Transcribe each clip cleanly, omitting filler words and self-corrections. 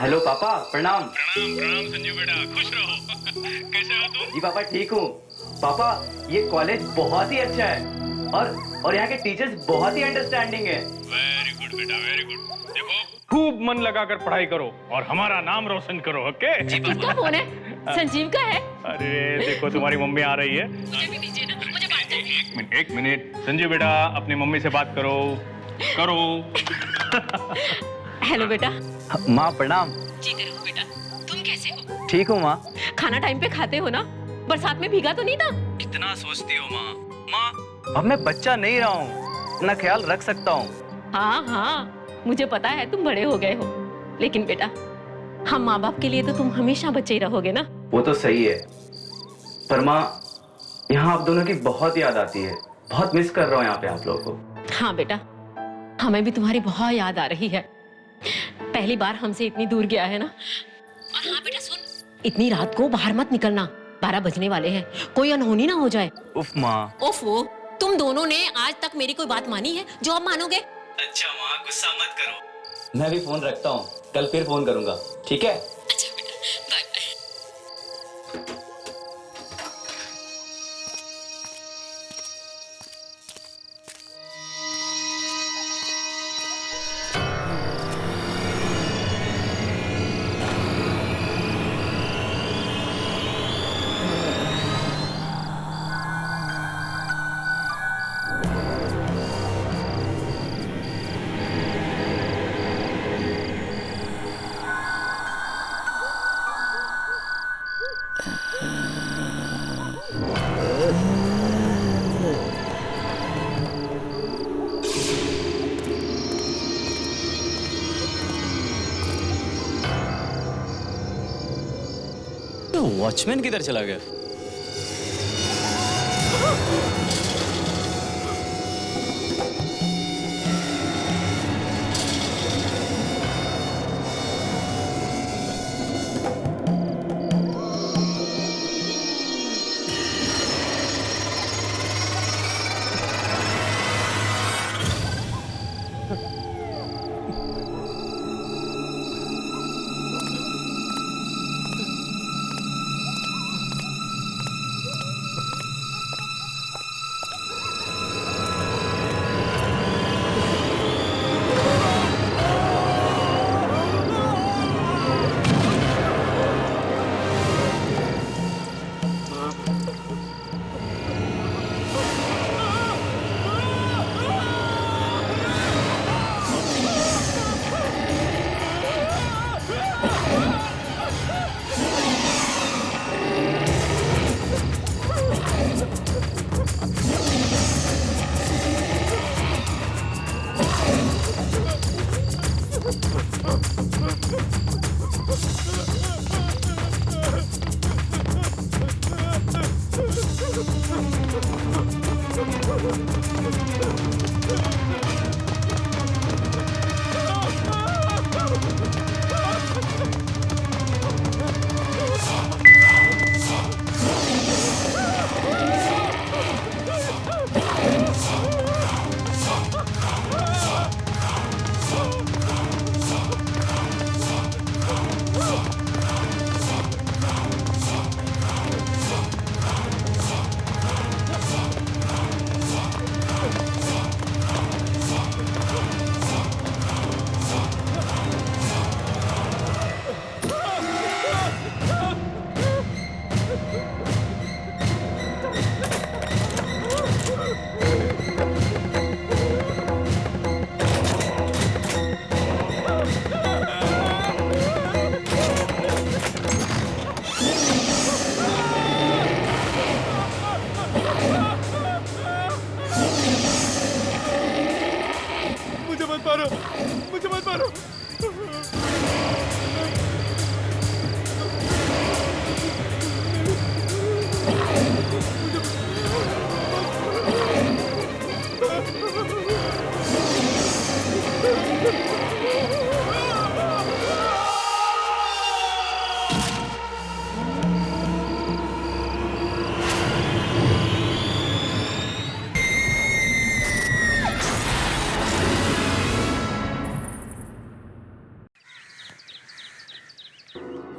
Hello पापा, प्रणाम। प्रणाम प्रणाम संजू बेटा, खुश रहो। कैसे हो तुम? जी पापा ठीक हूँ। पापा ये कॉलेज बहुत ही अच्छा है और यहाँ के टीचर्स बहुत ही अंडरस्टैंडिंग है। वेरी गुड बेटा, वेरी गुड। देखो खूब मन लगाकर पढ़ाई करो और हमारा नाम रोशन करो, ओके? किसका फोन है? संजीव का है। अरे देखो तुम्हारी मम्मी आ रही है। मुझे भी दीजिए ना, मुझे बात करनी है। एक मिनट संजू बेटा, अपनी मम्मी से बात करो करो। हेलो बेटा। माँ प्रणाम। जीते रहो बेटा। तुम कैसे हो? ठीक हूँ माँ। खाना टाइम पे खाते हो ना? बरसात में भीगा तो नहीं था? कितना सोचती हो माँ। अब मैं बच्चा नहीं रहा हूँ, अपना ख्याल रख सकता हूँ। हाँ हाँ, मुझे पता है तुम बड़े हो गए हो, लेकिन बेटा हम माँ बाप के लिए तो तुम हमेशा बच्चे ही रहोगे ना। वो तो सही है, पर माँ यहाँ आप दोनों की बहुत याद आती है। बहुत मिस कर रहा हूँ यहाँ पे आप लोगों को। हाँ बेटा, हमें भी तुम्हारी बहुत याद आ रही है। पहली बार हमसे इतनी दूर गया है ना। और हाँ बेटा सुन, इतनी रात को बाहर मत निकलना, 12 बजने वाले हैं, कोई अनहोनी ना हो जाए। उफ माँ। ओफो, तुम दोनों ने आज तक मेरी कोई बात मानी है जो अब मानोगे? अच्छा माँ, गुस्सा मत करो। मैं भी फोन रखता हूँ, कल फिर फोन करूंगा, ठीक है? अच्छा बेटा, बाय बाय। वॉचमैन किधर चला गया?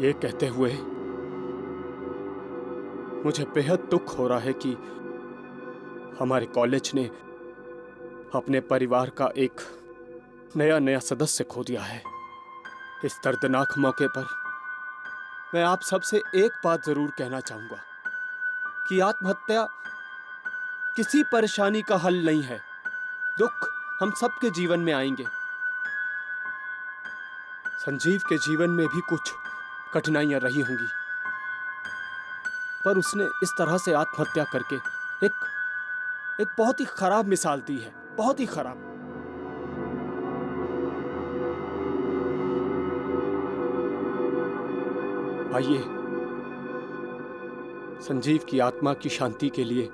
ये कहते हुए मुझे बेहद दुख हो रहा है कि हमारे कॉलेज ने अपने परिवार का एक नया सदस्य खो दिया है। इस दर्दनाक मौके पर मैं आप सबसे एक बात जरूर कहना चाहूंगा कि आत्महत्या किसी परेशानी का हल नहीं है। दुख हम सबके जीवन में आएंगे। संजीव के जीवन में भी कुछ कठिनाइयां रही होंगी, पर उसने इस तरह से आत्महत्या करके एक बहुत ही खराब मिसाल दी है, बहुत ही खराब। आइए संजीव की आत्मा की शांति के लिए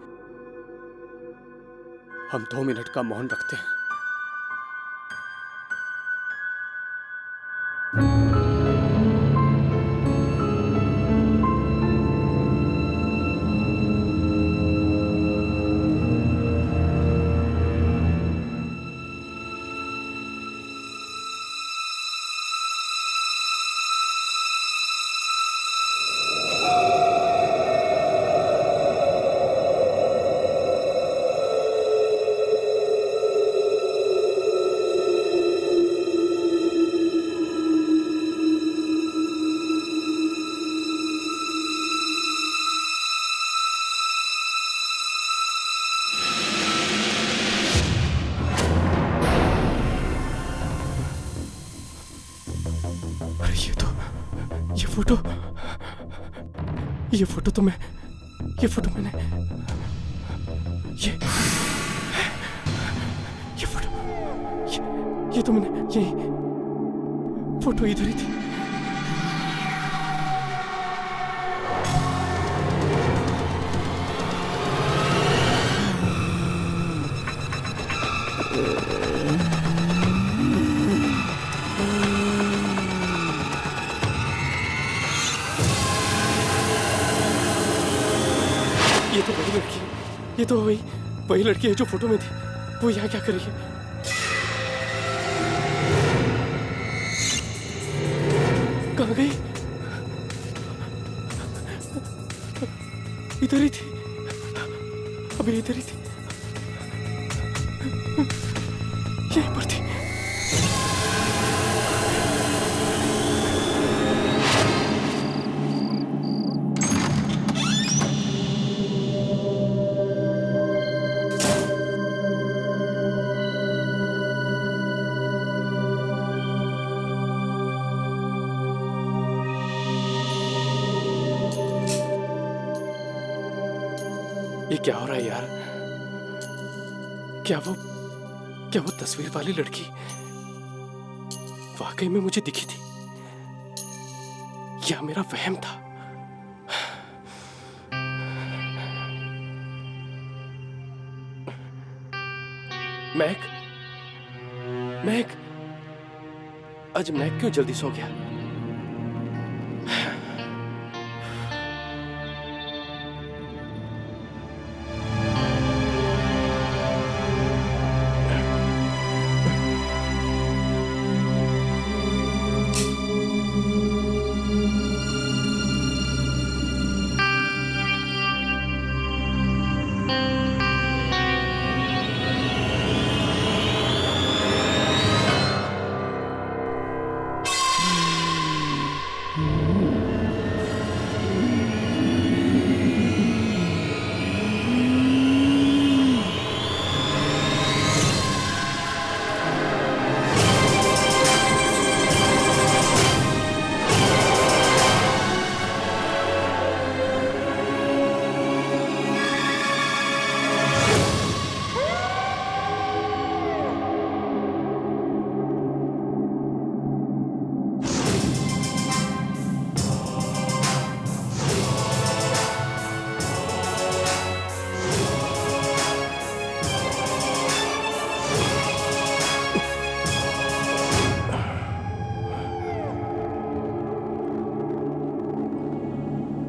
हम 2 मिनट का मौन रखते हैं। ये फोटो मैंने ये तो मैंने ये फोटो इधर ही थी। ये तो वही लड़की, ये तो वही लड़की है जो फोटो में थी। वो यहाँ क्या कर रही है? कहाँ गई? इधर ही थी, अभी इधर ही थी, यहीं पर थी। ये क्या हो रहा है यार? क्या वो तस्वीर वाली लड़की वाकई में मुझे दिखी थी या मेरा वहम था? मैक आज मैक क्यों जल्दी सो गया?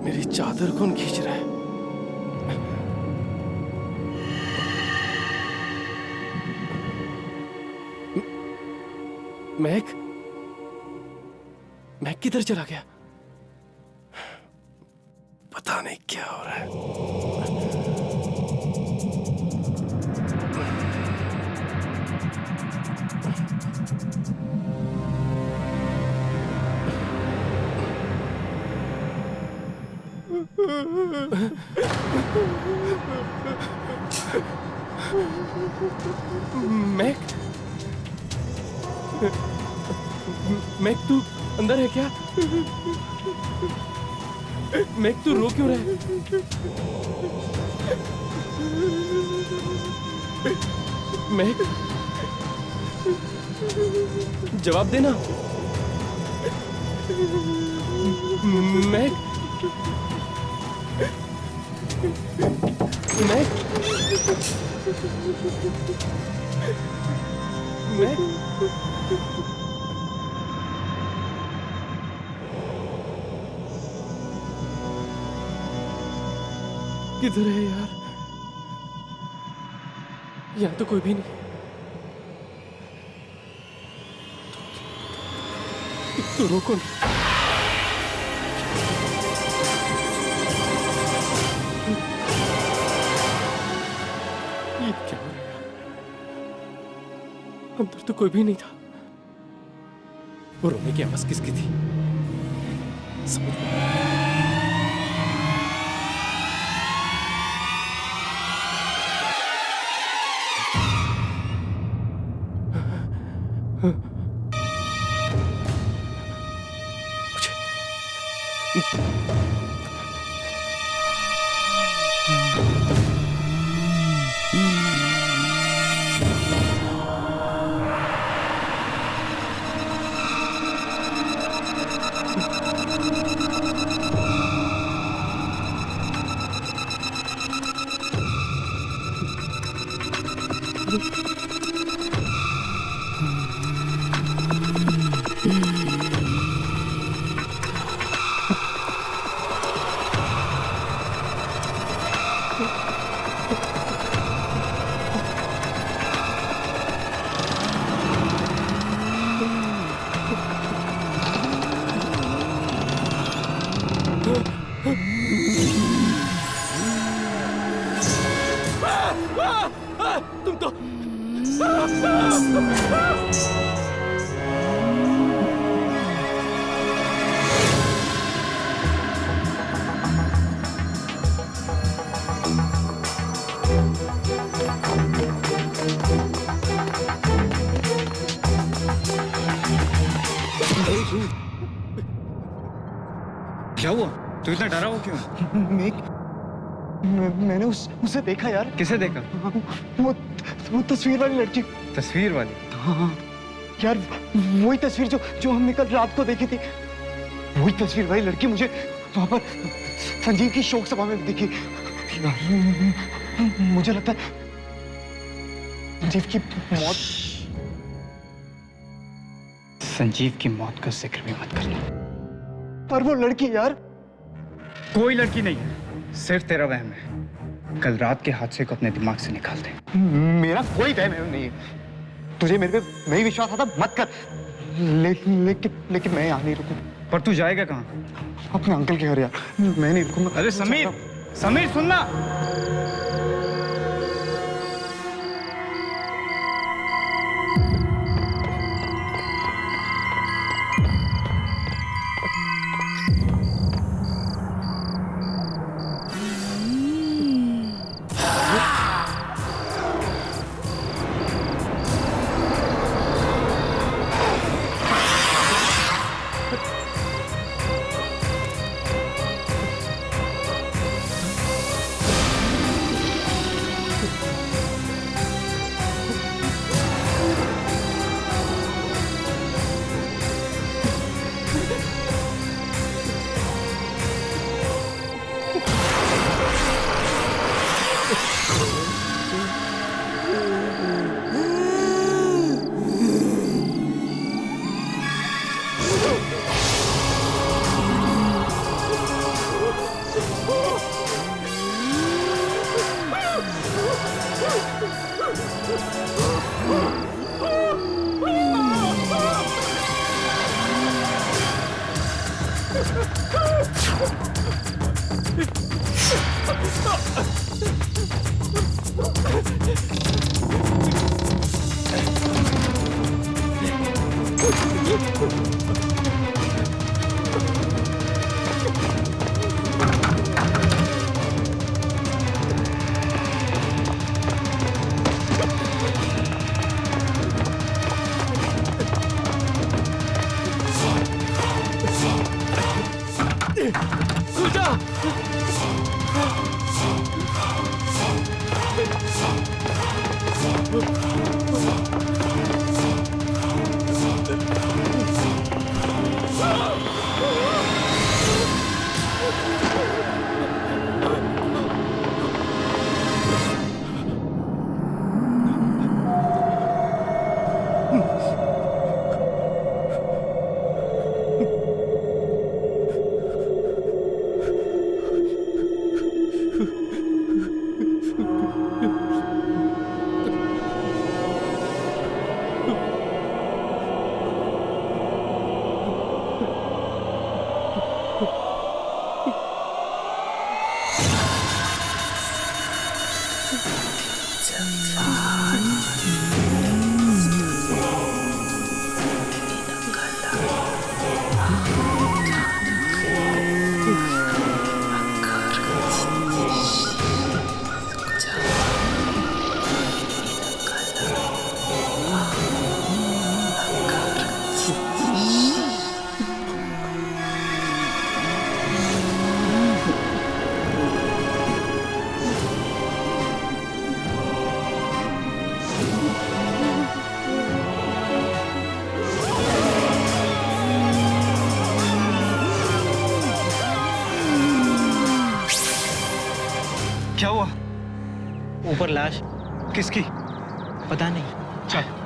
मेरी चादर कौन खींच रहा है? मैक किधर चला गया? नहीं क्या हो रहा है। मैक, मैक तू अंदर है क्या? मैक तू रो क्यों रहा है? मैक, जवाब देना। मैक, मैक, मैक, किधर है यार? यहाँ तो कोई भी नहीं। तो रोको ना। ये क्या हो रहा है? अंदर तो कोई भी नहीं था। वो रोने की आवाज किसकी थी? समझ में नहीं। तुम तो क्या हुआ? तू इतना डरा हुआ क्यों? मैंने उसे देखा यार। किसे देखा? वो तस्वीर वाली लड़की। तस्वीर वाली? हाँ यार, वही तस्वीर जो हमने कल रात को देखी थी। वही तस्वीर वाली लड़की मुझे वहां पर संजीव की शोक सभा में दिखी यार। मुझे लगता है संजीव की मौत। संजीव की मौत का जिक्र भी मत करना। पर वो लड़की यार। कोई लड़की नहीं है, सिर्फ तेरा वहम है। कल रात के हादसे को अपने दिमाग से निकाल दे। मेरा कोई वहम नहीं है। तुझे मेरे पे नहीं विश्वास आता मत कर। लेकिन मैं यहाँ नहीं रुकूं। पर तू जाएगा कहाँ? अपने अंकल के घर यार। मैं नहीं रुकूंगा। अरे समीर, समीर सुनना। क्या हुआ? ऊपर लाश किसकी? पता नहीं। चल।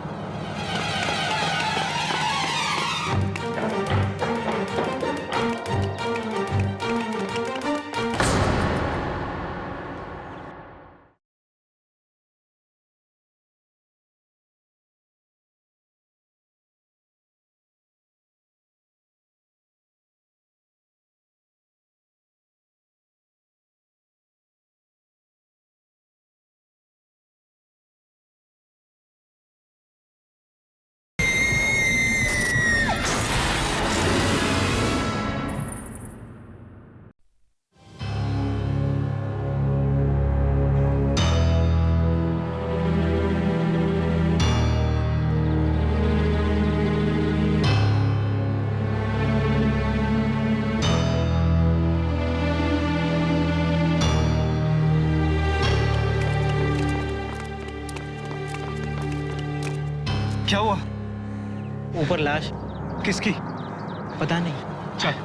क्या हुआ? ऊपर लाश किसकी? पता नहीं। चल।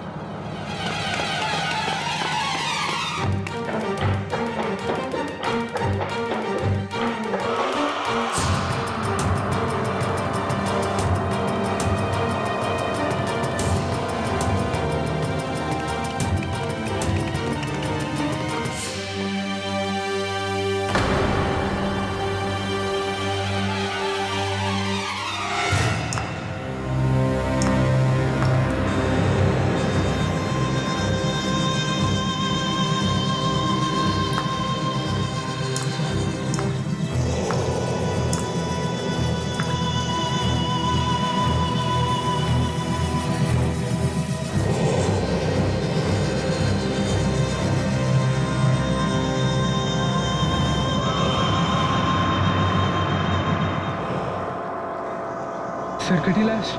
सरकटी लाश?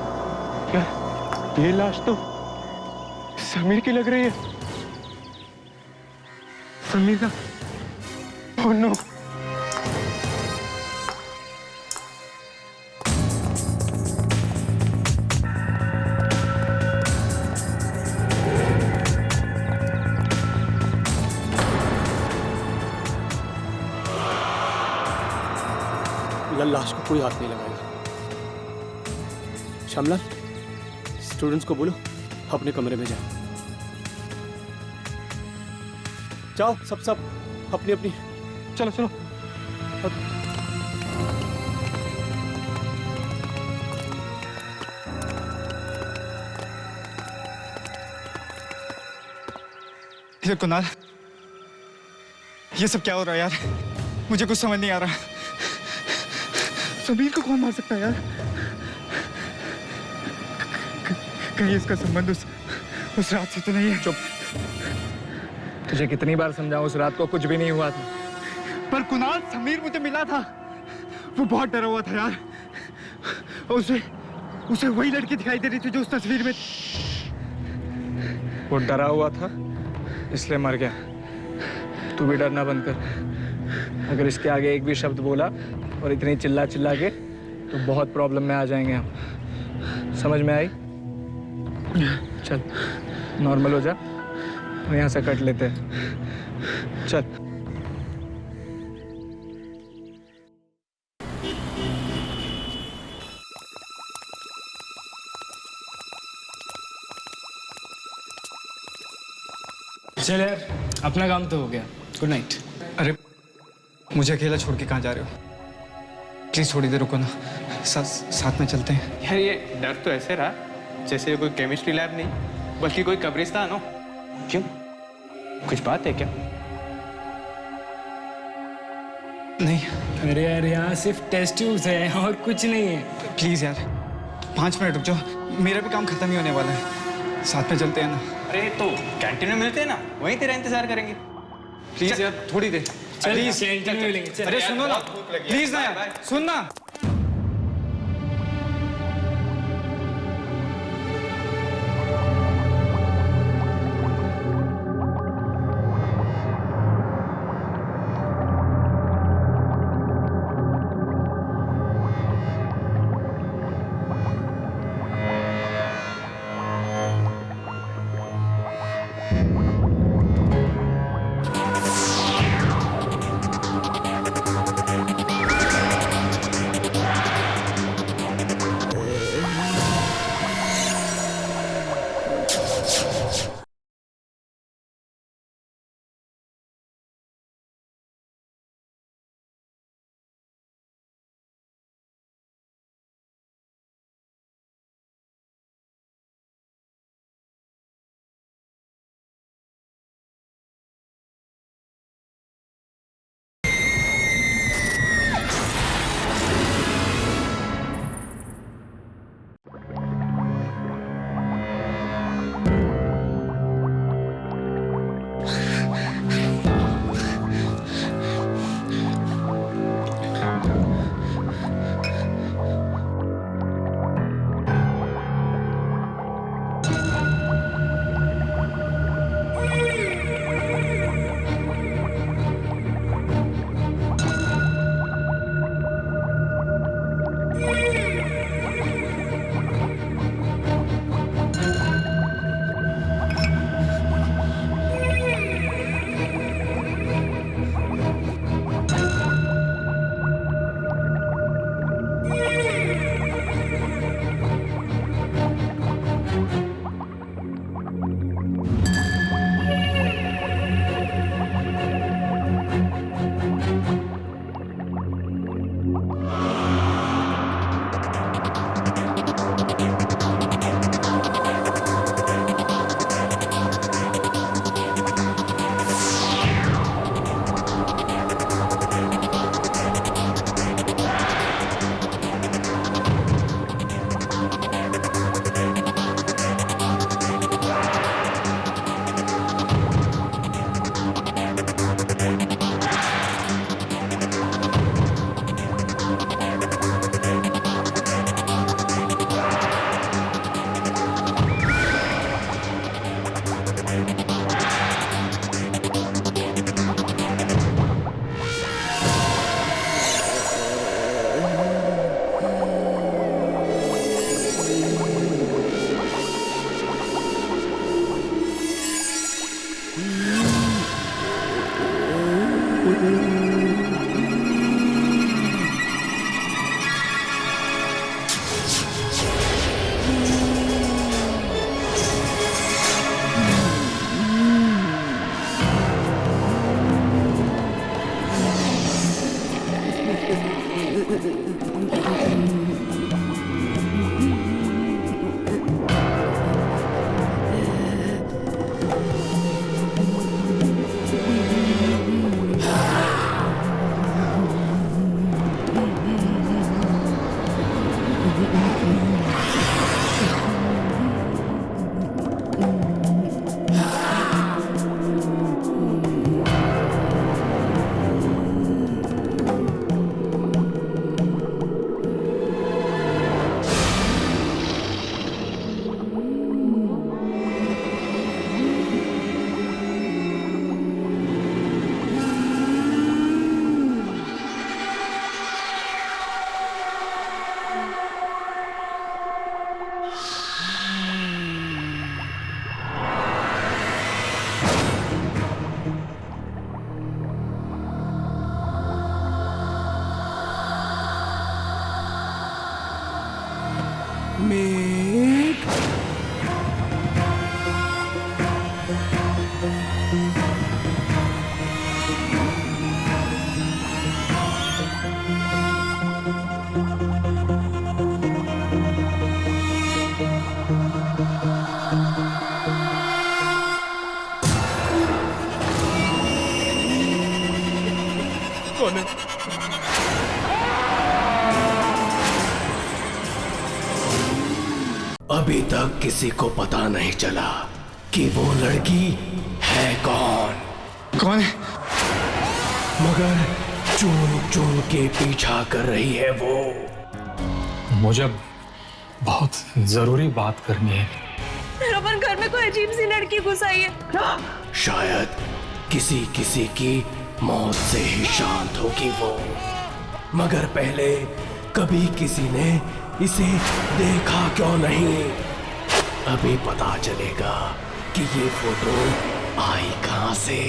क्या? ये लाश तो समीर की लग रही है। समीर का? Oh no. लाश को कोई हाथ नहीं लगाएगा। श्यामलाल, स्टूडेंट्स को बोलो अपने कमरे में जाओ। जाओ सब अपनी अपनी। चलो चलो। ये कुणाल, ये सब क्या हो रहा है यार? मुझे कुछ समझ नहीं आ रहा। समीर को कौन मार सकता है यार? कहीं इसका संबंध उस रात से तो नहीं है? चुप। तुझे कितनी बार समझाऊं, उस रात को कुछ भी नहीं हुआ था। पर कुणाल, समीर मुझे मिला था, वो बहुत डरा हुआ था यार। उसे वही लड़की दिखाई दे रही थी जो उस तस्वीर में। वो डरा हुआ था इसलिए मर गया। तू भी डरना बंद कर। अगर इसके आगे एक भी शब्द बोला और इतनी चिल्ला चिल्ला के, तो बहुत प्रॉब्लम में आ जाएंगे हम। समझ में आई? चल नॉर्मल हो जा और यहाँ से कट लेते हैं। चल। चल यार, अपना काम तो हो गया। Good night. अरे मुझे अकेला छोड़ के कहाँ जा रहे हो? प्लीज थोड़ी देर रुको ना, साथ में चलते हैं। यार ये डर तो ऐसे रहा जैसे ये कोई केमिस्ट्री लैब नहीं बल्कि कोई कब्रिस्तान हो। क्यों, कुछ बात है क्या? नहीं। अरे यार, यहाँ सिर्फ टेस्ट ट्यूब्स है और कुछ नहीं है। प्लीज यार 5 मिनट रुक जाओ, मेरा भी काम खत्म ही होने वाला है। साथ में चलते हैं ना। अरे तो कैंटीन में मिलते हैं ना, वहीं तेरा इंतजार करेंगे। प्लीज यार थोड़ी देर। प्लीज कैंटीन में मिलेंगे। चल। अरे सुनो ना प्लीज ना यार, सुन ना। कौन है? अभी तक किसी को पता नहीं चला कि वो लड़की है कौन। कौन है? मगर चुन चुन के पीछा कर रही है वो। मुझे बहुत जरूरी बात करनी है। रोमन, घर में कोई अजीब सी लड़की घुस आई है। शायद किसी किसी की मौत से ही शांत होगी वो, मगर पहले कभी किसी ने इसे देखा क्यों नहीं? अभी पता चलेगा कि ये फोटो आई कहां से।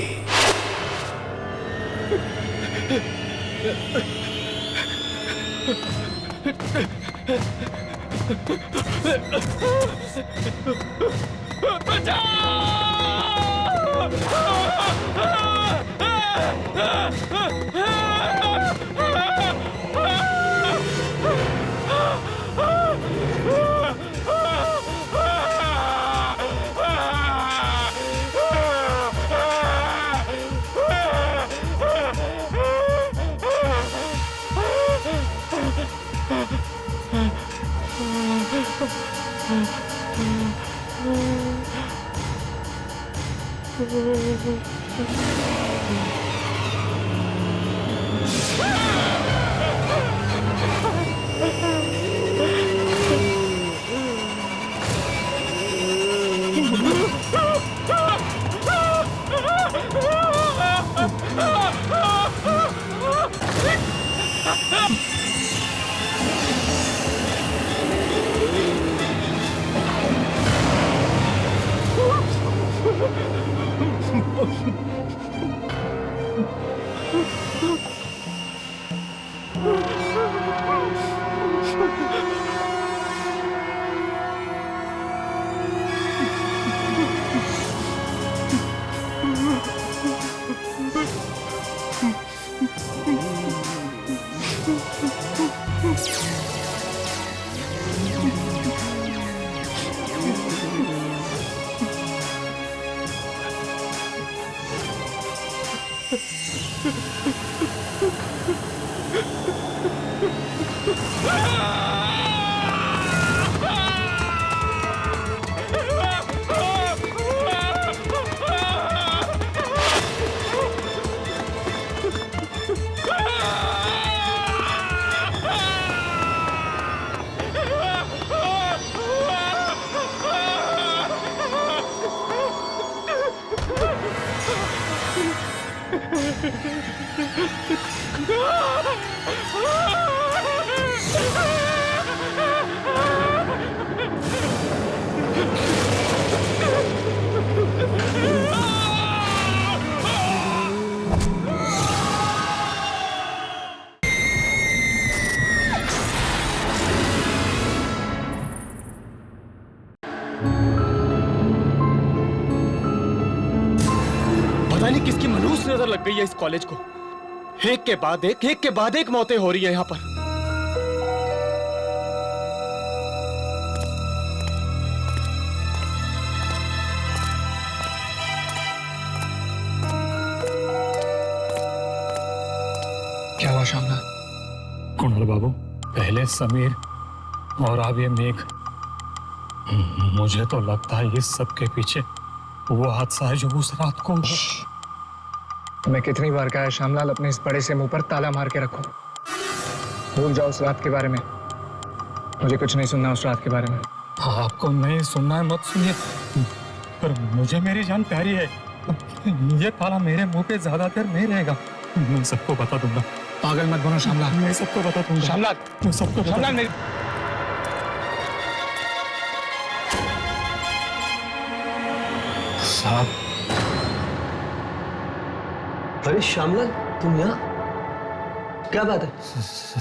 पता नहीं किसकी मनहूस नजर लग गई है इस कॉलेज को। एक के बाद एक मौतें हो रही है यहाँ पर। क्या हुआ श्यामलाल? कुणाल बाबू, पहले समीर और अब ये मेघ। मुझे तो लगता है इस सब के पीछे वो हादसा है जो उस रात को। मैं कितनी बार कहा है श्यामलाल, अपने इस बड़े से मुंह पर ताला मार के रखो। भूल जाओ उस रात के बारे में। मुझे कुछ नहीं सुनना उस रात के बारे में। आपको नहीं सुनना है मत सुनिए, पर मुझे मेरी जान प्यारी है। ये ताला मेरे मुंह पे ज्यादा देर नहीं रहेगा। मैं सबको बता दूंगा। पागल मत बनो श्यामलाल। मैं सबको बता दूंगा। श्यामलाल, मैं सबको श्यामलाल मेरी साहब। अरे श्यामलाल, तुम यहाँ? क्या बात है?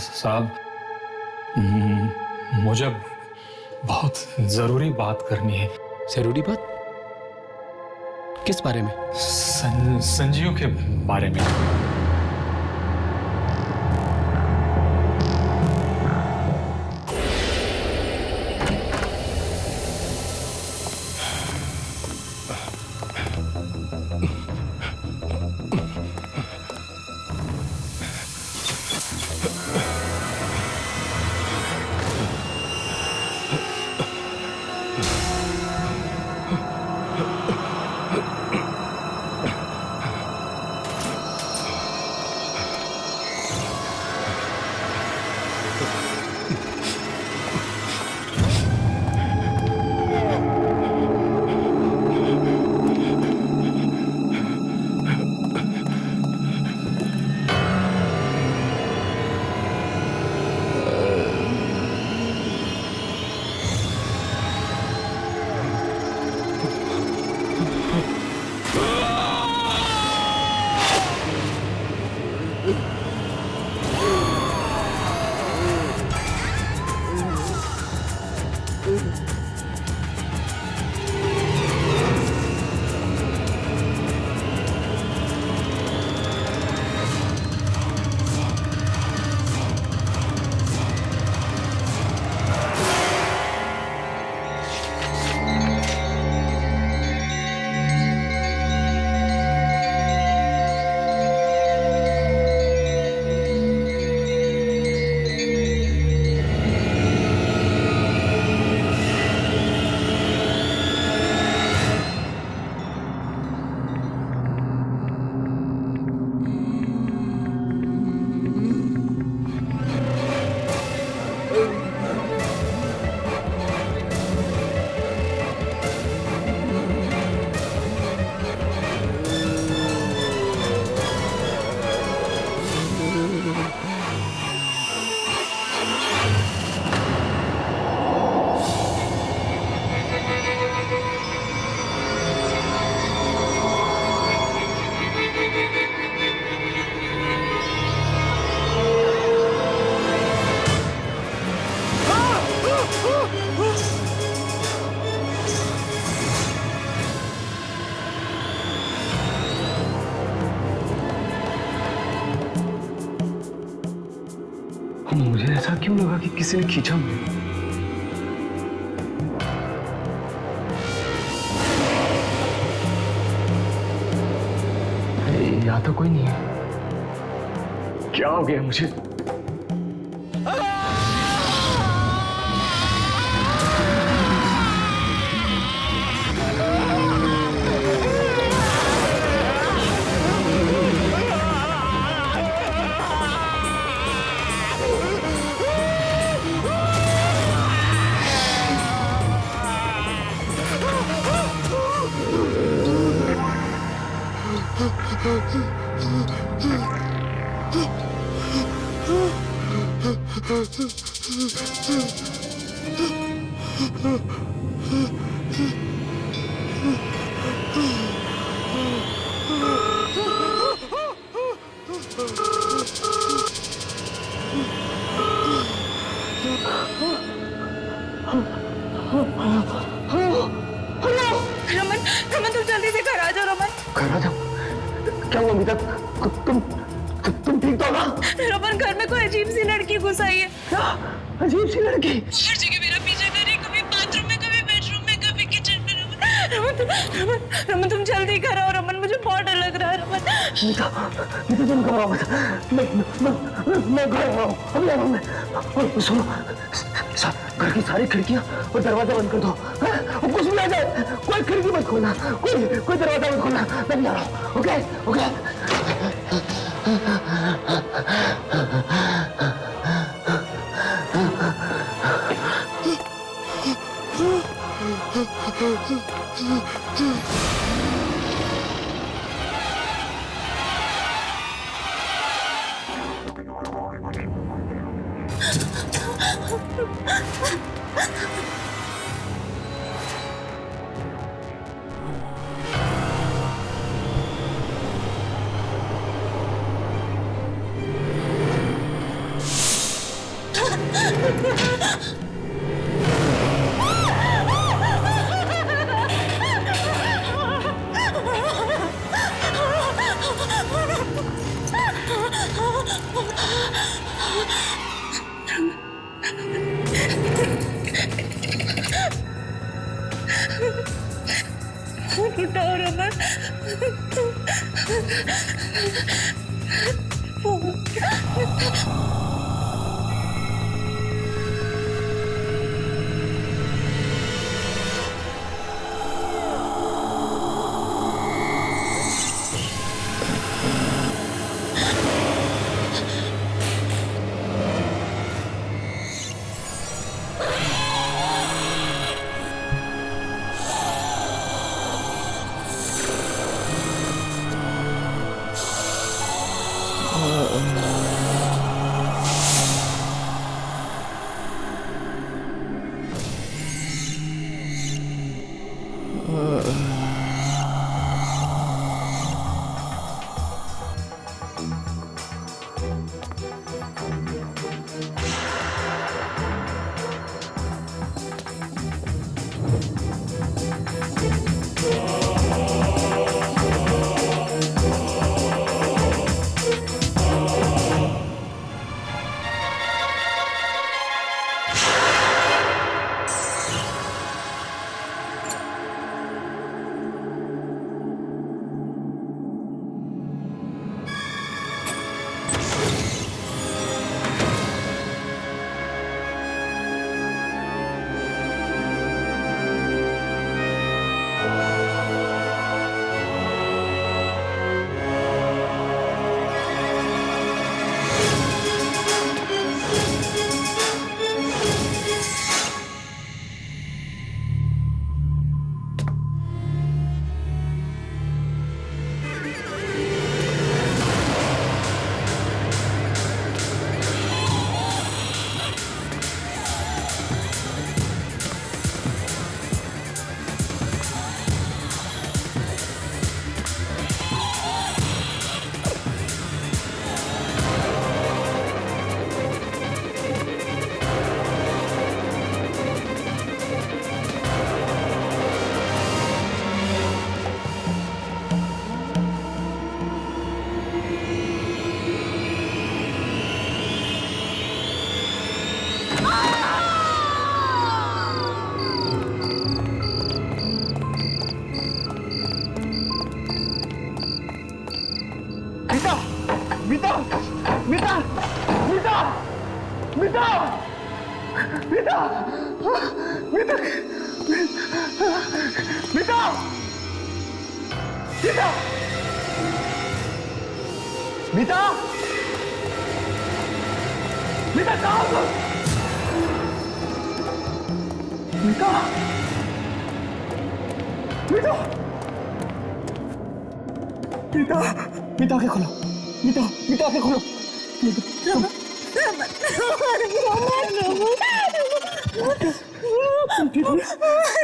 साहब, मुझे बहुत जरूरी बात करनी है। जरूरी बात? किस बारे में? संजीव के बारे में। मुझे ऐसा क्यों लगा कि किसी ने खींचा मुझे? यहाँ तो कोई नहीं है। क्या हो गया मुझे? रमन, रमन तुम जल्दी से घर आ जाओ रमन। घर आ जाओ? क्या हुआ अमिता? तुम ठीक तो ना? रमन घर में कोई अजीब सी लड़की घुस आई है। क्या अजीब सी लड़की? हर जगह मेरा पीछा कर रही, कभी बाथरूम में, कभी बेडरूम में, कभी किचन में। रमन तुम जल्दी घर आओ रमन, मुझे बहुत डर लग रहा है रमन। मीता तुम घबराओ मत। मैं घर आ रहा हूँ, अभी आ रहा हूँ मैं। और सुनो, घर की सारी खिड़कियां और दरवाजा बंद कर दो। और कुछ भी आ जाए, कोई खिड़की मत खोलना, कोई दरवाजा मत खोलना। मैं भी आ रहा हूँ। Okay okay. उठाओ रमन। मीता मीता मीता मीता मीता मीता मीता मीता मीता मीता कहाँ हो? मीता मीता मीता मीता आंखें खोलो मीता मीता आंखें खोलो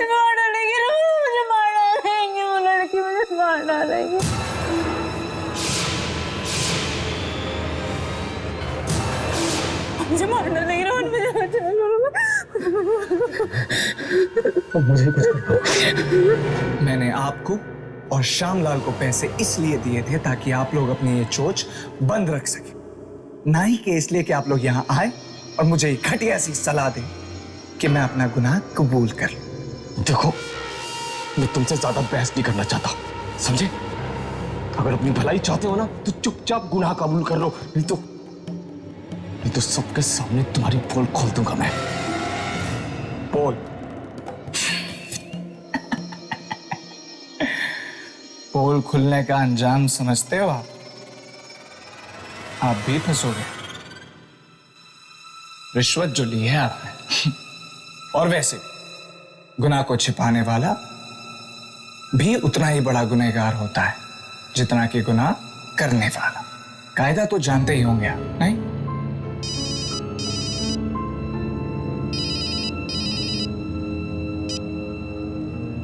मार डालेंगे मुझे मार डालेंगे वो लड़की मुझे मार डालेंगे मुझे मार डालेंगे रोहन मुझे मुझे कुछ मैंने आपको और श्यामलाल को पैसे इसलिए दिए थे ताकि आप लोग अपनी ये चोच बंद रख सके, ना ही कि इसलिए कि आप लोग यहाँ आए और मुझे एक घटिया सी सलाह दें कि मैं अपना गुनाह कबूल कर लूं। देखो, मैं तुमसे ज्यादा बहस नहीं करना चाहता, समझे? अगर अपनी भलाई चाहते हो ना तो चुपचाप गुनाह कबूल कर लो, नहीं तो सबके सामने तुम्हारी पोल खोल दूंगा मैं। पोल पोल खुलने का अंजाम समझते हो आप भी फंसोगे। रिश्वत जो ली है आपने और वैसे गुनाह को छिपाने वाला भी उतना ही बड़ा गुनहगार होता है जितना कि गुनाह करने वाला। कायदा तो जानते ही होंगे आप, नहीं?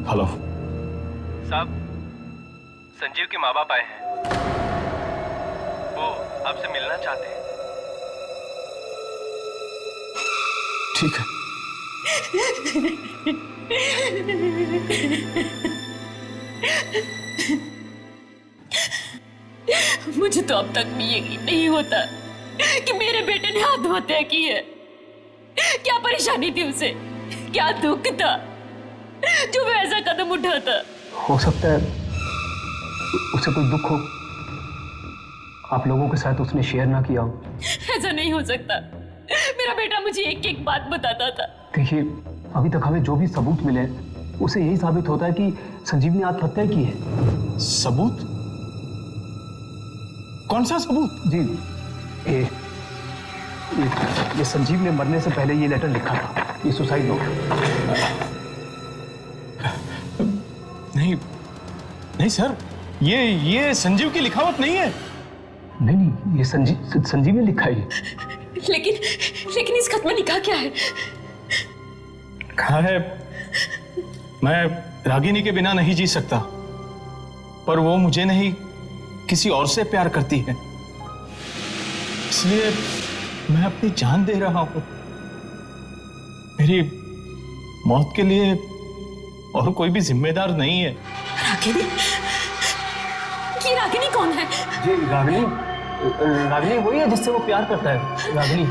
हेलो साहब, संजीव के माँ बाप आए हैं, वो आपसे मिलना चाहते हैं। ठीक है। मुझे तो अब तक भी यकीन नहीं होता कि मेरे बेटे ने आत्महत्या की है। क्या परेशानी थी उसे, क्या दुख था जो वह ऐसा कदम उठाता। हो सकता है उसे कोई दुख हो, आप लोगों के साथ उसने शेयर ना किया हो। ऐसा नहीं हो सकता। मेरा बेटा मुझे एक एक बात बताता था। देखिए, अभी तक हमें जो भी सबूत मिले हैं उसे यही साबित होता है कि संजीव ने आत्महत्या की है। सबूत? कौन सा सबूत? जी, ये संजीव ने मरने से पहले ये लेटर लिखा था, ये सुसाइड नोट। नहीं सर, ये संजीव की लिखावट नहीं है। नहीं, ये संजीव ने लिखा है। लेकिन इस खत में लिखा क्या है? कहा है, मैं रागिनी के बिना नहीं जी सकता, पर वो मुझे नहीं किसी और से प्यार करती है, इसलिए मैं अपनी जान दे रहा हूं। मेरी मौत के लिए और कोई भी जिम्मेदार नहीं है। रागिनी? ये रागिनी कौन है? जी, रागिनी वही है जिससे वो प्यार करता है, रागिनी।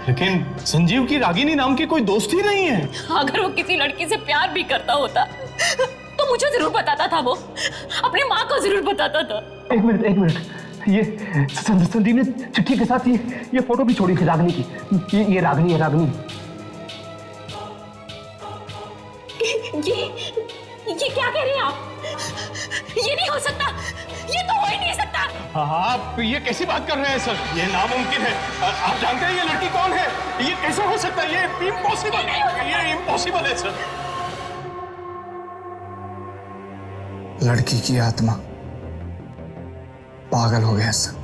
लेकिन संजीव की रागिनी नाम की कोई दोस्त ही नहीं है। अगर वो किसी लड़की से प्यार भी करता होता तो मुझे जरूर बताता था, वो अपनी माँ को जरूर बताता था। एक मिनट, ये संदीप ने चिट्ठी के साथ ये फोटो भी छोड़ी थी रागिनी की। ये रागिनी है, रागिनी। ये क्या कह रहे हैं आप? ये नहीं हो सकता, ये तो हो ही नहीं सकता। आप ये कैसी बात कर रहे हैं सर? ये नामुमकिन है। आप जानते हैं ये लड़की कौन है? ये कैसे हो सकता है? ये इम्पॉसिबल है, ये इम्पॉसिबल है सर। लड़की की आत्मा पागल हो गया सर।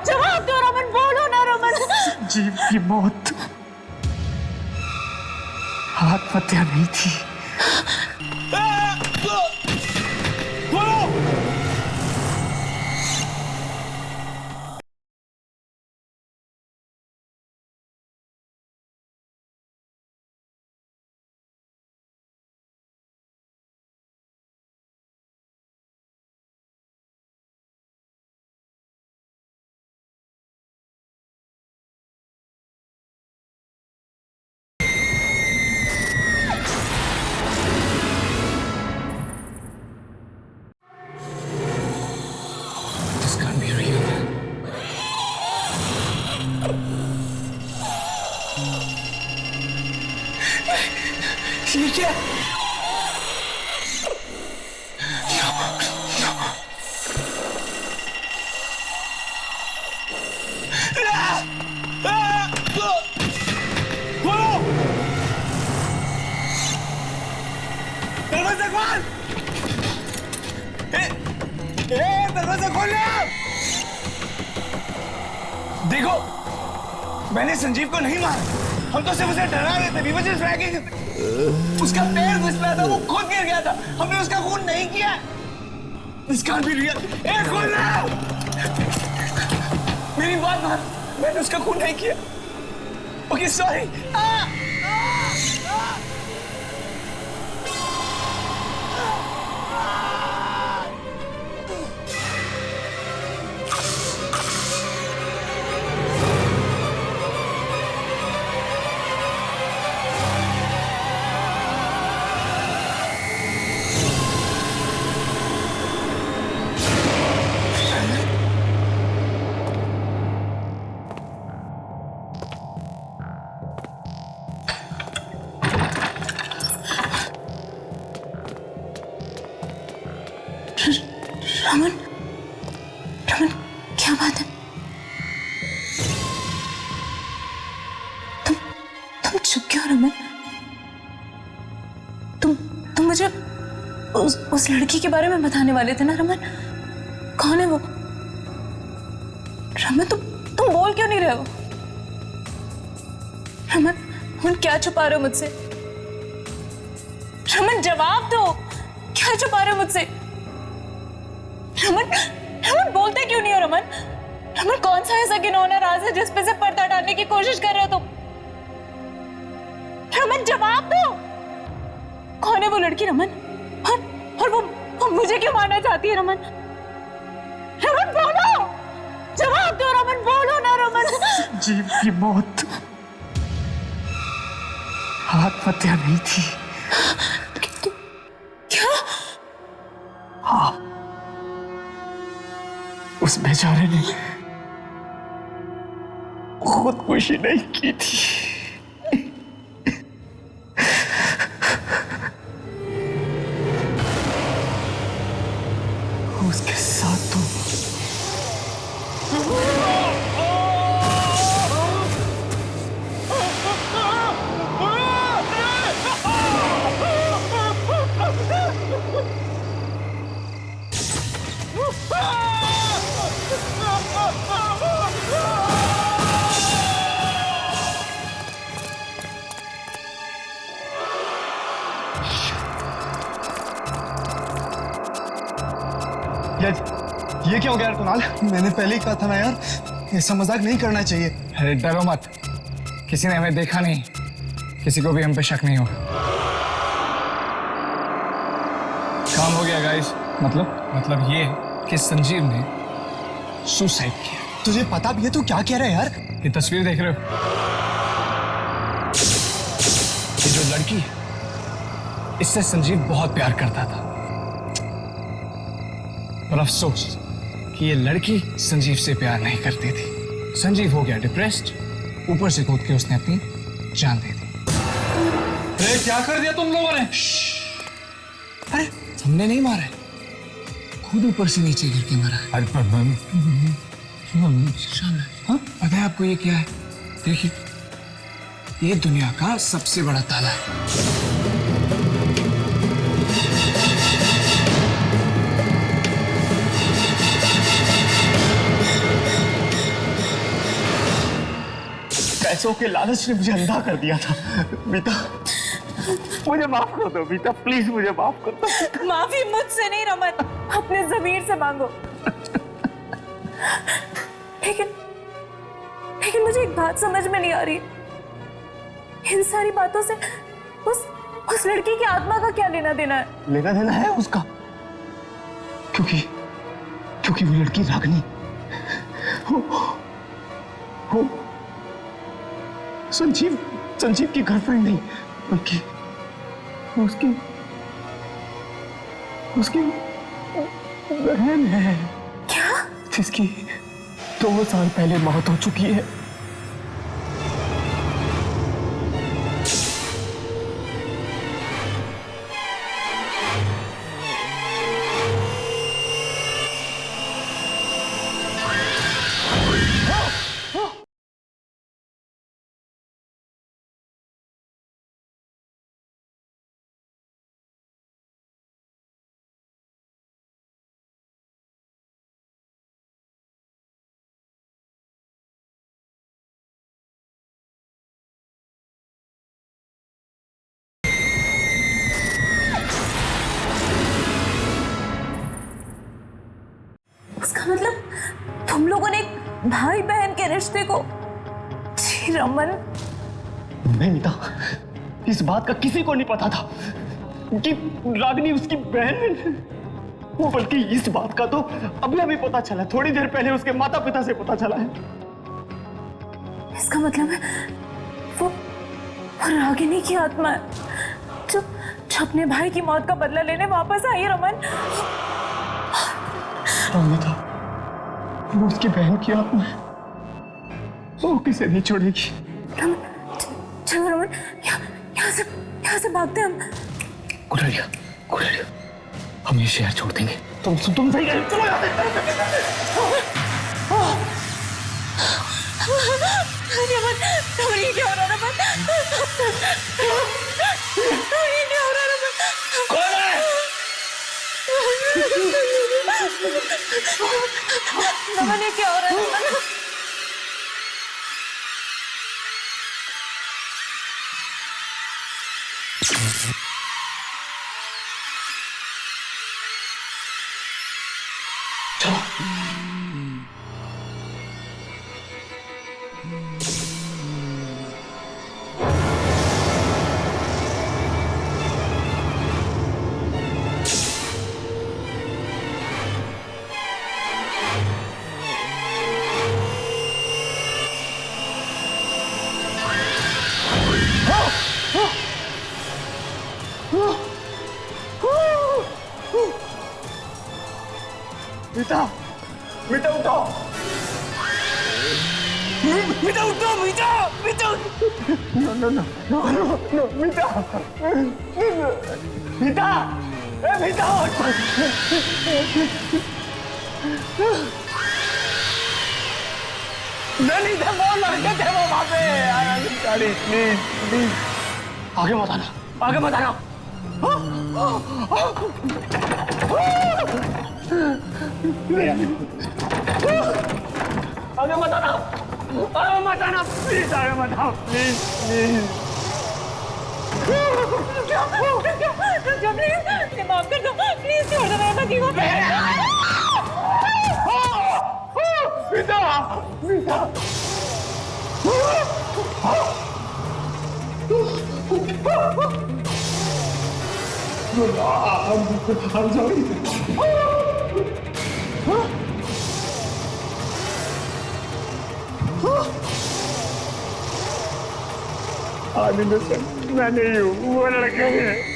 जवाब दो रमन, बोलो ना रमन। संजीव की मौत आत्महत्या नहीं थी। ये क्या? दरवाजा खोल! दरवाजा खोल! देखो, मैंने संजीव को नहीं मारा, हम तो सिर्फ उसे डरा रहे थे। We were just dragging him. उसका पैर फिसला था, वो खुद गिर गया था, हमने उसका खून नहीं किया। This can't be real. खोल ना! मेरी बात मान, मैंने उसका खून नहीं किया। Okay, sorry. रमन, रमन, क्या बात है? तुम चुप क्यों रमन? तुम मुझे उस लड़की के बारे में बताने वाले थे ना रमन? कौन है वो? रमन, तुम बोल क्यों नहीं रहे हो? रमन, क्या छुपा रहे हो मुझसे? रमन, जवाब दो, क्या छुपा रहे हो मुझसे? रमन, रमन, बोलते क्यों नहीं हो रमन? रमन, कौन सा ऐसा घिनौना राज है जिस पे से पर्दा डालने की कोशिश कर रहे हो तुम? रमन, जवाब दो, कौन है वो लड़की रमन? और वो मुझे क्यों मारना चाहती है रमन? रमन, बोलो, जवाब दो रमन, बोलो ना रमन। संजीव की मौत आत्महत्या नहीं थी। क्या? हाँ, उस बेचारे ने खुदकुशी नहीं की थी। उसके साथ तो ये क्या हो गया यार कुणाल? मैंने पहले ही कहा था ना यार, ऐसा मजाक नहीं करना चाहिए। अरे डरो मत, किसी ने हमें देखा नहीं, किसी को भी हम पे शक नहीं होगा। काम हो गया गाइस। मतलब ये कि संजीव ने सुसाइड किया। तुझे पता भी है तू क्या कह रहा है यार? ये तस्वीर देख रहे हो? ये जो लड़की है, इससे संजीव बहुत प्यार करता था, पर अफसोस कि ये लड़की संजीव से प्यार नहीं करती थी। संजीव हो गया डिप्रेस्ड, ऊपर से कूद के उसने अपनी जान दे दी। अरे क्या कर दिया तुम लोगों ने? अरे हमने नहीं मारा है, खुद ऊपर से नीचे गिर के मारा है। अरे हाँ, पता है आपको ये क्या है? देखिए, ये दुनिया का सबसे बड़ा ताला है। पैसों के लालच ने मुझे अंधा कर दिया था। बीता, मुझे माफ कर दो बीता, प्लीज मुझे माफ कर दो। माफी मुझसे नहीं रमन, अपने जमीर से मांगो। लेकिन मुझे एक बात समझ में नहीं आ रही, इन सारी बातों से उस लड़की की आत्मा का क्या लेना देना है? लेना देना है उसका, क्योंकि वो लड़की रागिनी वो संजीव की गर्लफ्रेंड नहीं, बल्कि उसकी बहन है। क्या? जिसकी 2 साल पहले मौत हो चुकी है। इसका मतलब तुम लोगों ने एक भाई बहन के रिश्ते को। जी रमन, नहीं मीता, इस बात का किसी को नहीं पता था कि रागिनी उसकी बहन है। वो बल्कि इस बात का तो अभी अभी पता चला, थोड़ी देर पहले उसके माता पिता से पता चला है। इसका मतलब है वो रागिनी की आत्मा है जो अपने भाई की मौत का बदला लेने वापस आई है रमन। मीता, वो उसकी बहन की आत्मा है, वो किसे नहीं छोड़ेगी। चलो रमन, यहाँ से भागते हम। गुड़रिया, हम ये शहर छोड़ देंगे। तुम सही कह रहे हो, चलो यहाँ से। रमन, ये क्या हो रहा है रमन? ये क्या हो रहा है रमन? कौन है? रमन, ये क्या हो रहा है रमन? मीता उठो, मीता उठो, मीता। नो, मीता, मीता उठो। नहीं थे वो लड़के थे वो वहां पे। प्लीज आगे मत आना, आगे मत आना। आगे मत आना, प्लीज आगे मत आओ, प्लीज। प्लीज माफ कर दो, प्लीज छोड़ दो मेरे पति को। मीता, I'm sorry. मैं नहीं हूँ, वो लड़का है।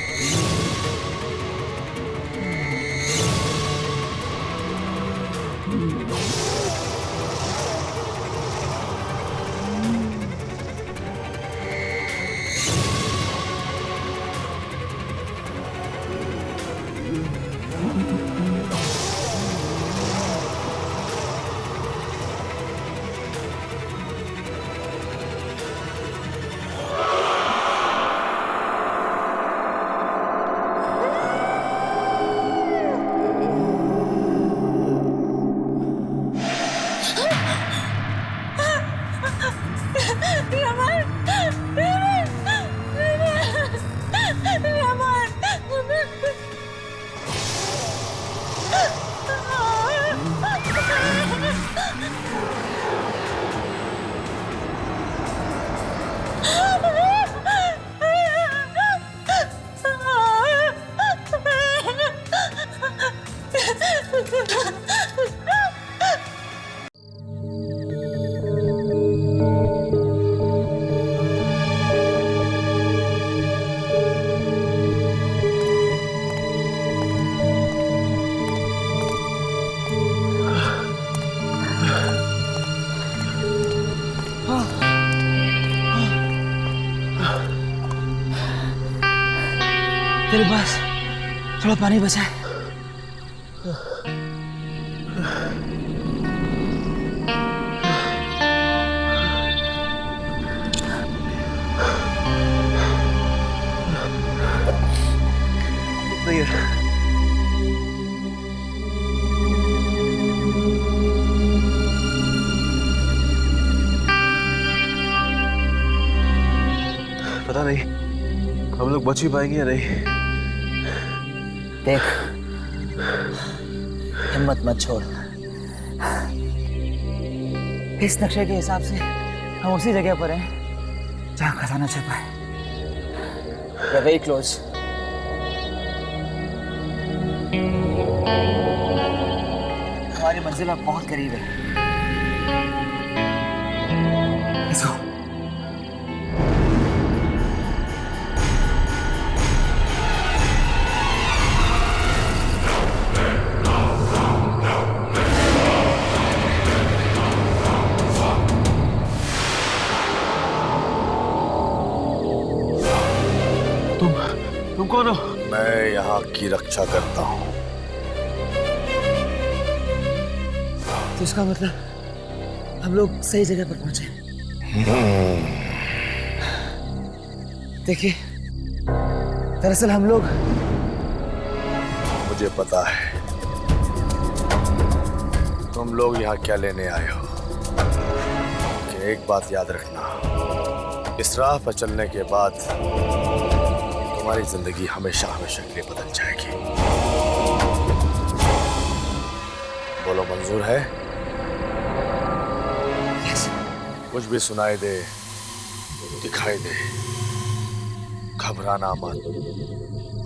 तेरे पास थोड़ा पानी बचा है? पता नहीं हम लोग बच भी पाएंगे या नहीं। देख, हिम्मत मत छोड़, इस नक्शे के हिसाब से हम उसी जगह पर हैं जहाँ खजाना छुपा है। We're very close. हमारी मंजिल अब बहुत करीब है। Let's go. तुम कौन हो? मैं यहाँ की रक्षा करता हूँ। तो इसका मतलब हम लोग सही जगह पर पहुंचे। देखिए, दरअसल हम लोग, मुझे पता है तुम लोग यहाँ क्या लेने आए हो। कि एक बात याद रखना, इस राह पर चलने के बाद तुम्हारी जिंदगी हमेशा हमेशा के लिए बदल जाएगी। बोलो, मंजूर है? yes. कुछ भी सुनाई दे, दिखाई दे, घबराना मत,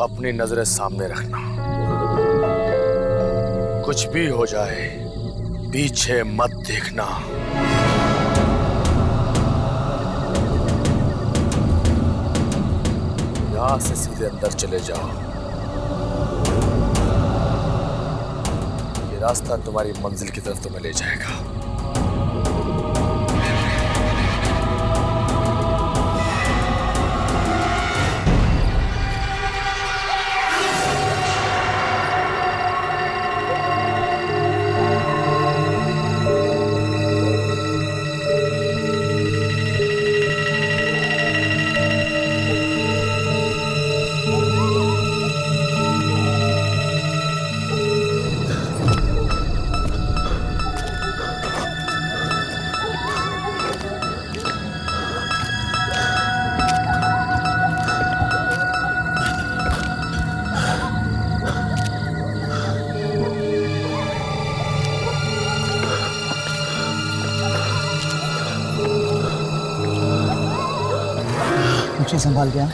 अपनी नजरें सामने रखना। कुछ भी हो जाए, पीछे मत देखना। यहां से सीधे अंदर चले जाओ। ये रास्ता तुम्हारी मंजिल की तरफ तुम्हें ले जाएगा। संभाल गया।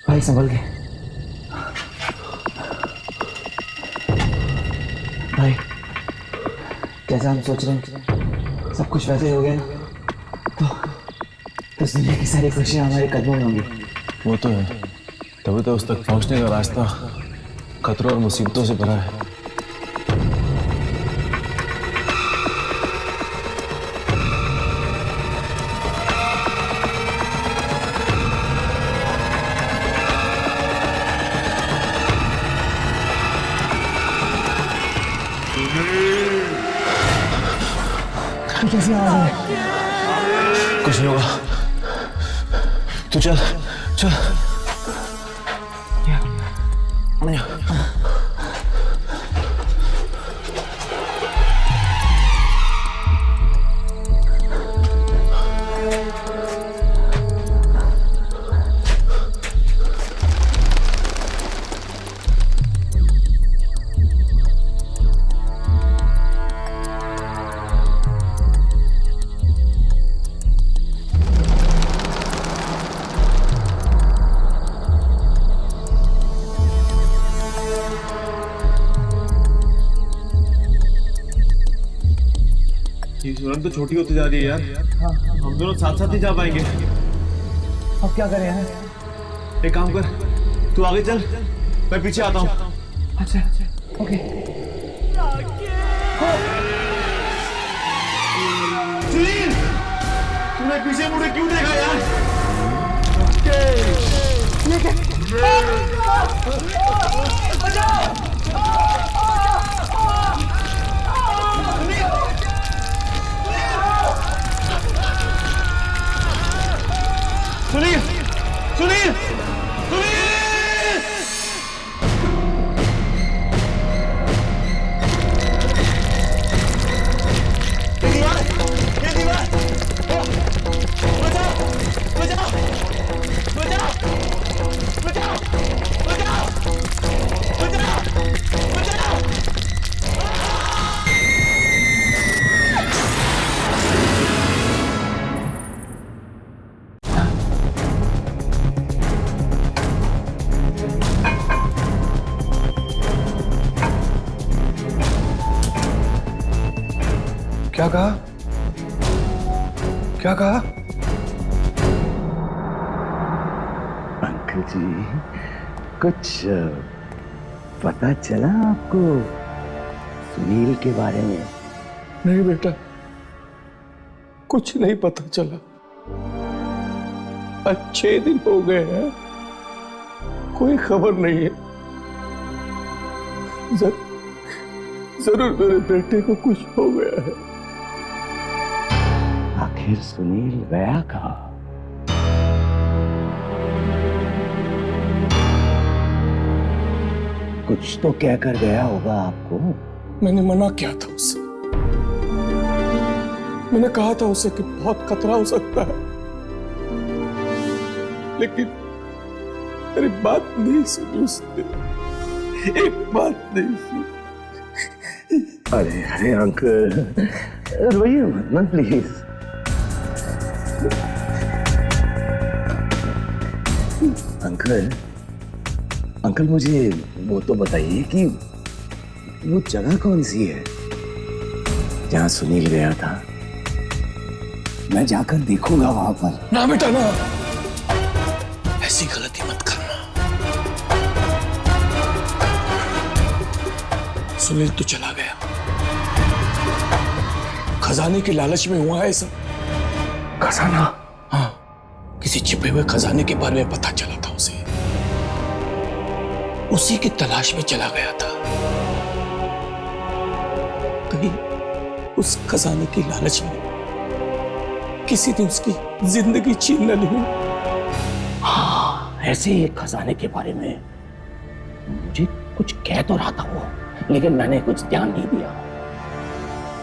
भाई संभल के। भाई जैसा हम सोच रहे हैं सब कुछ वैसे ही हो गया तो इस दुनिया की सारी खुशियां हमारे कदमों में होंगी। वो तो है, तभी तो उस तक पहुंचने का रास्ता खतरों और मुसीबतों से भरा है। कैसी आवाज है? कुछ नहीं होगा, तू चल चल। सिमरन तो छोटी होती जा रही है यार। हम दोनों साथ साथ ही जा पाएंगे। अब क्या करें यार? एक काम कर, तू आगे चल, मैं पीछे आता हूँ। अच्छा ओके। सुनील, तूने पीछे मुड़े क्यों देखा यार? ये क्या? सुनील, सुनील, सुनील! क्या कहा? क्या कहा? अंकल जी, कुछ पता चला आपको सुनील के बारे में? नहीं बेटा, कुछ नहीं पता चला। अच्छे दिन हो गए हैं, कोई खबर नहीं है। जरूर मेरे बेटे को कुछ हो गया है। आखिर सुनील गया कहाँ? कुछ तो कहकर गया होगा आपको। मैंने मना किया था उससे। मैंने कहा था उसे कि बहुत खतरा हो सकता है, लेकिन मेरी बात नहीं सुनी उसने। एक बात नहीं सुनी। अरे अरे अंकल, रोइए मत ना प्लीज। अंकल मुझे वो तो बताइए कि वो जगह कौन सी है जहां सुनील गया था? मैं जाकर देखूंगा वहां पर। ना बेटा ना, ऐसी गलती मत करना। सुनील तो चला गया, खजाने की लालच में हुआ है सब। खजाना? हाँ, किसी छिपे हुए खजाने के बारे में पता चला था उसे, उसी की तलाश में चला गया था। कहीं उस खजाने की लालच में किसी ने उसकी जिंदगी छीन न ली। हाँ, ऐसे ही एक खजाने के बारे में मुझे कुछ कह तो रहा था वो, लेकिन मैंने कुछ ध्यान नहीं दिया।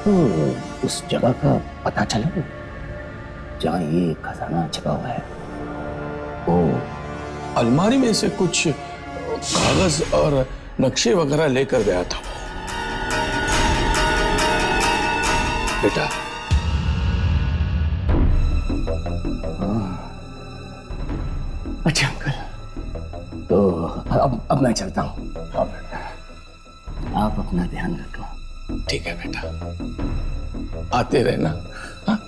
तो उस जगह का पता चला जहां ये खजाना छिपा हुआ है। ओ, अलमारी में से कुछ कागज और नक्शे वगैरह लेकर गया था वो। बेटा, अच्छा अंकल, तो अब मैं चलता हूँ। आप अपना ध्यान रखना। ठीक है बेटा, आते रहना। हाँ?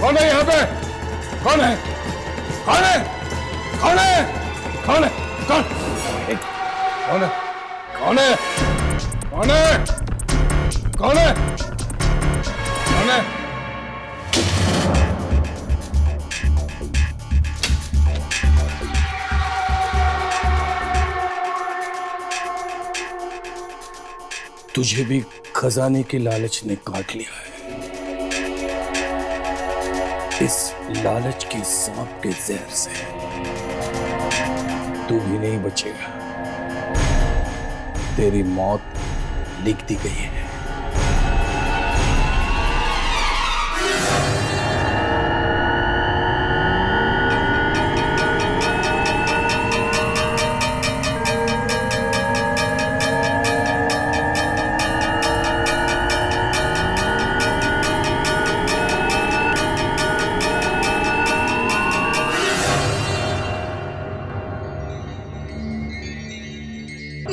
कौन है यहाँ पे? कौन है? कौन है? कौन है? कौन है? कौन? कौन है? कौन है? कौन है? कौन है? कौन है? तुझे भी खजाने की लालच ने काट लिया है। इस लालच के सांप के जहर से तू भी नहीं बचेगा। तेरी मौत लिख दी गई है।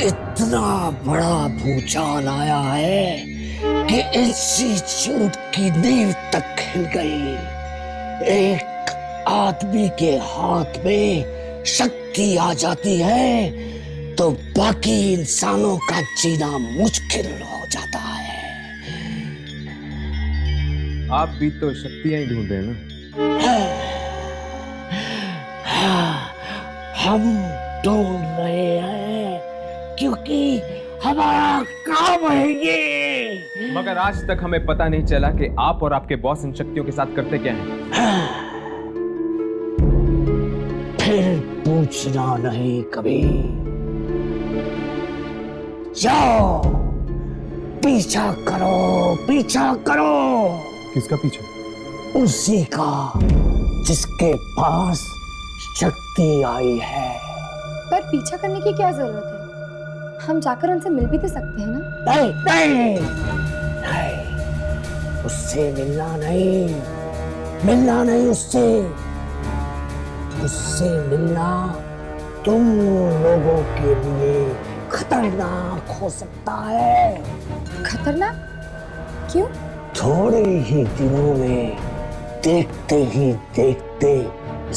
इतना बड़ा भूचाल आया है कि इंस्टीट्यूट की नींव तक हिल गई। एक आदमी के हाथ में शक्ति आ जाती है तो बाकी इंसानों का जीना मुश्किल हो जाता है। आप भी तो शक्तियां ही ढूंढ रहे हैं ना? हम ढूंढ रहे हैं क्योंकि हमारा काम है ये। मगर आज तक हमें पता नहीं चला कि आप और आपके बॉस इन शक्तियों के साथ करते क्या हैं। फिर पूछना नहीं कभी। जाओ पीछा करो, पीछा करो। किसका पीछा? उसी का जिसके पास शक्ति आई है। पर पीछा करने की क्या जरूरत है? हम जाकर उनसे मिल भी तो सकते हैं ना? नहीं नहीं नहीं, उससे मिलना नहीं, मिलना नहीं उससे। उससे मिलना तुम लोगों के लिए खतरनाक हो सकता है। खतरनाक? क्यों? थोड़े ही दिनों में देखते ही देखते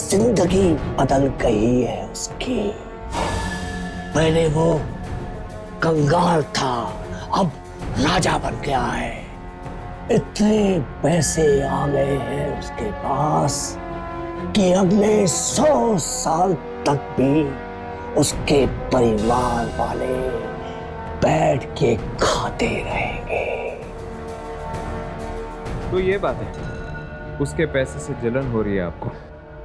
जिंदगी बदल गई है उसकी। पहले वो कंगाल था, अब राजा बन गया है। इतने पैसे आ गए हैं उसके पास कि अगले 100 साल तक भी उसके परिवार वाले बैठ के खाते रहेंगे। तो ये बात है, उसके पैसे से जलन हो रही है आपको?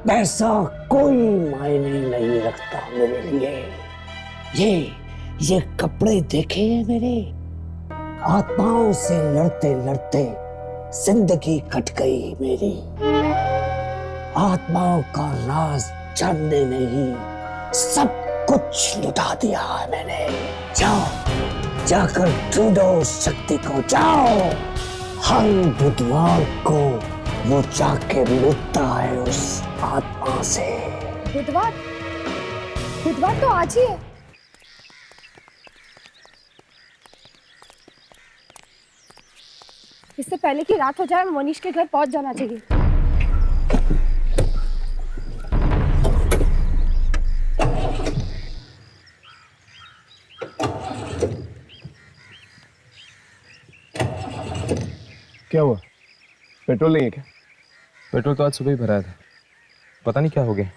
पैसा कोई मायने नहीं रखता मेरे लिए। ये कपड़े देखे हैं मेरे? आत्माओं से लड़ते लड़ते जिंदगी कट गई मेरी। आत्माओं का राज जानने में ही सब कुछ लुटा दिया है मैंने। जाओ जाकर ढूंढो उस शक्ति को, जाओ। हर बुधवार को वो जाके लुटता है उस आत्मा से। बुधवार? बुधवार तो आज ही है। इससे पहले कि रात हो जाए मनीष के घर पहुंच जाना चाहिए। क्या हुआ? पेट्रोल नहीं है क्या? पेट्रोल तो आज सुबह ही भराया था, पता नहीं क्या हो गया।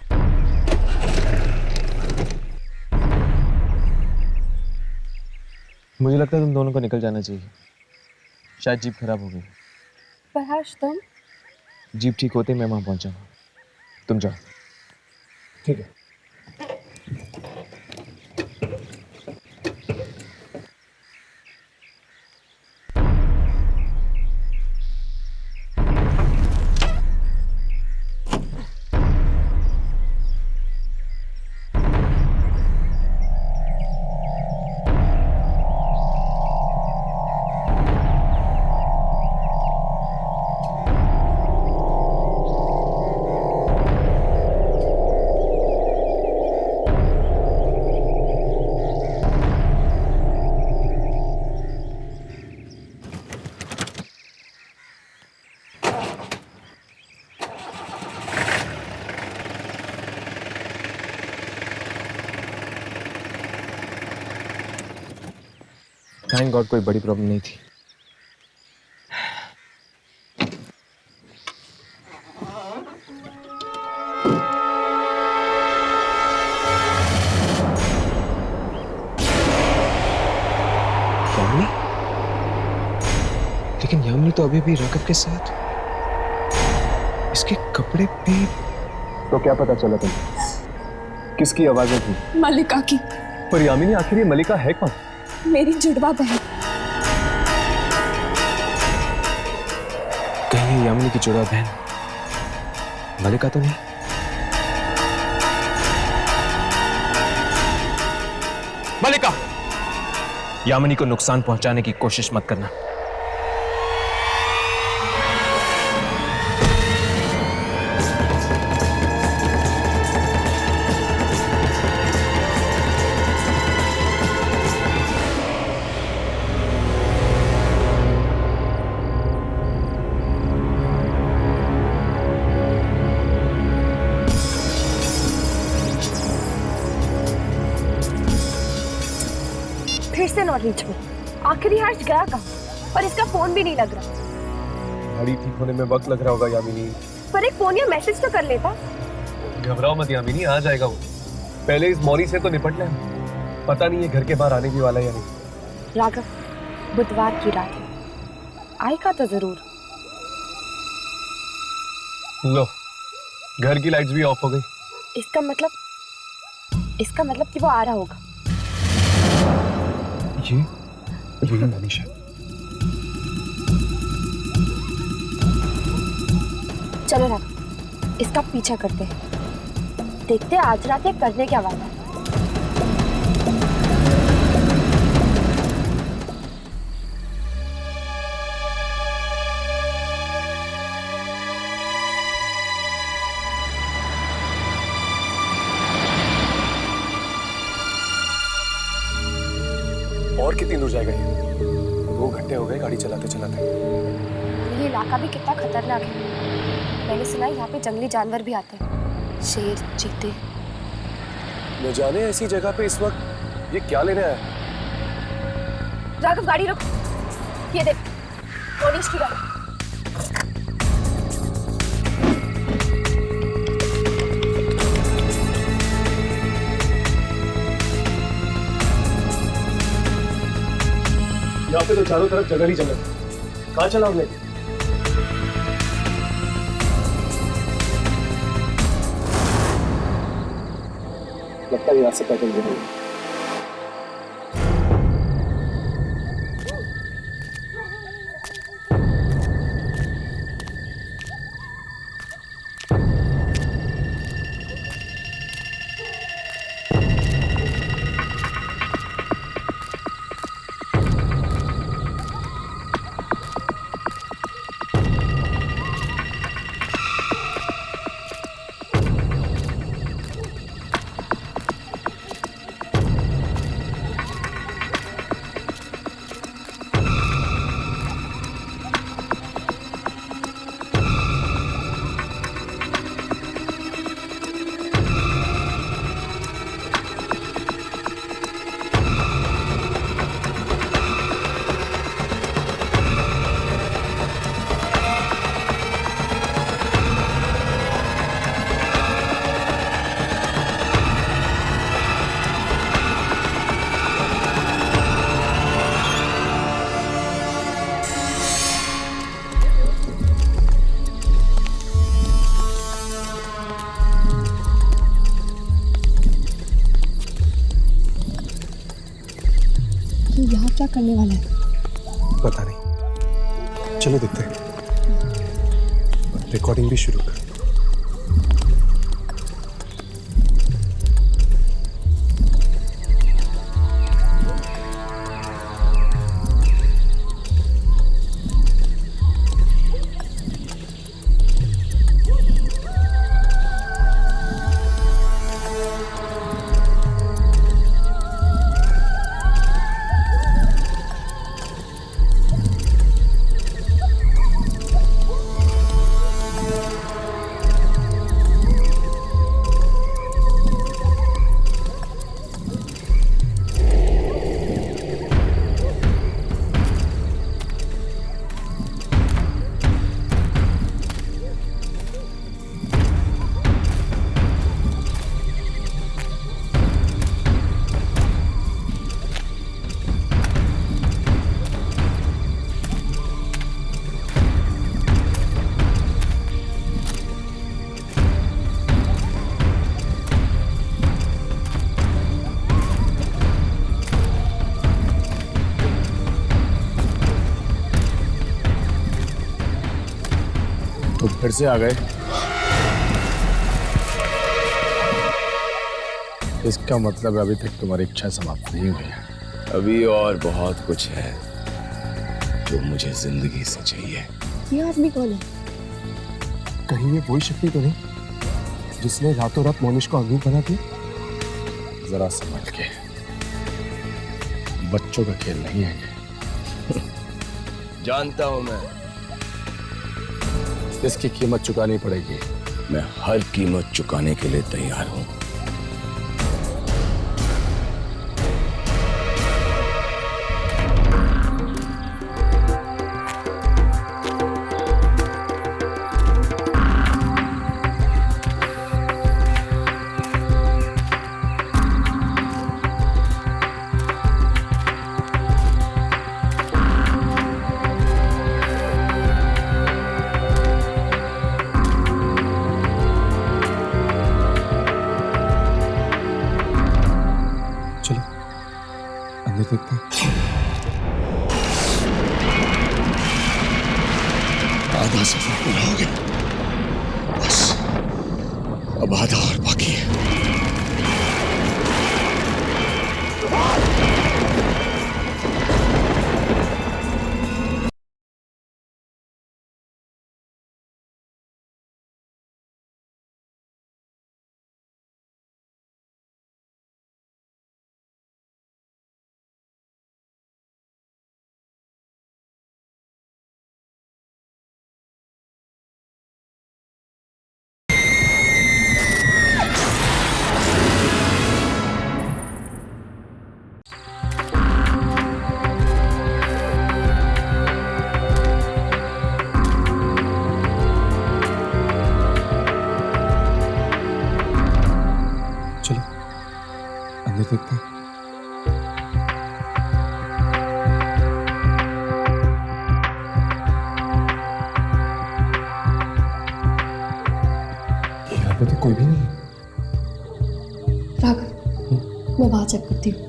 मुझे लगता है तुम दोनों को निकल जाना चाहिए, शायद जीप खराब हो गई। पर हर्ष तुम? जीप ठीक होते ही मैं वहां पहुंचाऊंगा, तुम जाओ। ठीक है। थैंक गॉड कोई बड़ी प्रॉब्लम नहीं थी। यामिनी? लेकिन यामिनी तो अभी भी राघव के साथ, इसके कपड़े भी। तो क्या पता चला तुम्हें? किसकी आवाजें थी? मलिका की। पर यामिनी आखिर ये मलिका है कौन? मेरी जुड़वा बहन। कहीं ये यामिनी की जुड़वा बहन मलिका तो नहीं? मलिका, यामिनी को नुकसान पहुंचाने की कोशिश मत करना। फिर से नॉट रीचेबल। आखिरी हर्ष गया कहाँ? और इसका फोन भी नहीं लग रहा। गाड़ी ठीक होने में वक्त लग रहा होगा यामिनी। पर एक फोन या मैसेज तो कर लेता। घबराओ मत यामिनी, आ जाएगा वो। पहले इस मौनी से तो निपट ले। पता नहीं है घर के बाहर आने भी वाला है या नहीं। राघव, बुधवार की रात है, आएगा तो जरूर। लो, घर की लाइट्स भी ऑफ हो गई। इसका मतलब कि वो आ रहा होगा। ये मनीषा। चलो राघव, इसका पीछा करते हैं। देखते हैं आज रात ये करने क्या वाला है। और कितनी दूर जाएगा ये? 2 घंटे हो गए गाड़ी चलाते चलाते। ये इलाका भी कितना खतरनाक है। मैंने सुना है यहाँ पे जंगली जानवर भी आते हैं, शेर, चीते। न जाने ऐसी जगह पे इस वक्त ये क्या लेने आया? राघव, गाड़ी रुक। ये देख, पुलिस की गाड़ी। यहाँ पे तो चारों तरफ जंगल ही जंगल। कहाँ चलाओगे? लगता है यहाँ से पैदल गिरेंगे। यहाँ क्या करने वाला है? पता नहीं, चलो देखते हैं। रिकॉर्डिंग भी शुरू कर। तो फिर से आ गए। इसका मतलब अभी तक तुम्हारी इच्छा समाप्त नहीं हुई है। अभी और बहुत कुछ है जो मुझे जिंदगी से चाहिए। ये आदमी कौन है? कहीं ये वही शक्ति तो नहीं जिसने रातों रात मोनिश को अग्नि बना दिया? जरा समझ के, बच्चों का खेल नहीं है ये। जानता हूं मैं। इसकी कीमत चुकानी पड़ेगी। मैं हर कीमत चुकाने के लिए तैयार हूं। अंदर देखते हैं। आधा सफर पूरा हो गया, बस अब आधा और बाकी है। अंदर देखते हैं। यहाँ पे तो कोई भी नहीं है। राघव, मैं बाहर चेक करती हूँ।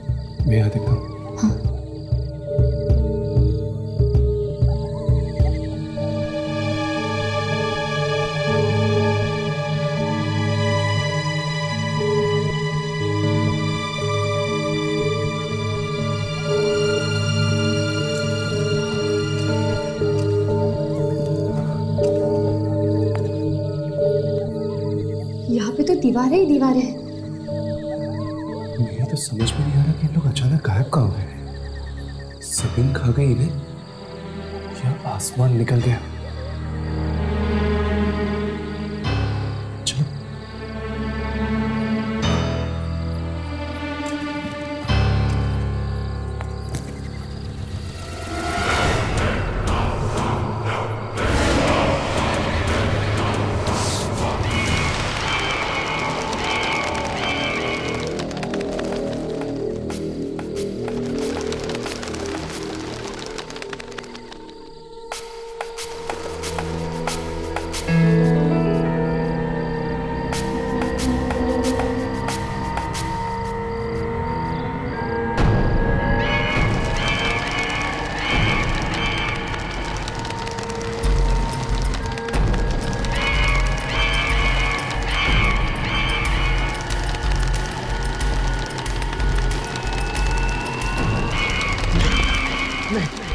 मैं यहाँ देखता हूँ। हाँ। यहाँ पे तो दीवारें ही दीवारें हैं। मुझे तो समझ में नहीं आ रहा कि इन लोग अचानक गायब कहाँ हो गए। जमीन खा गई इन्हें या आसमान निकल गया। चलो।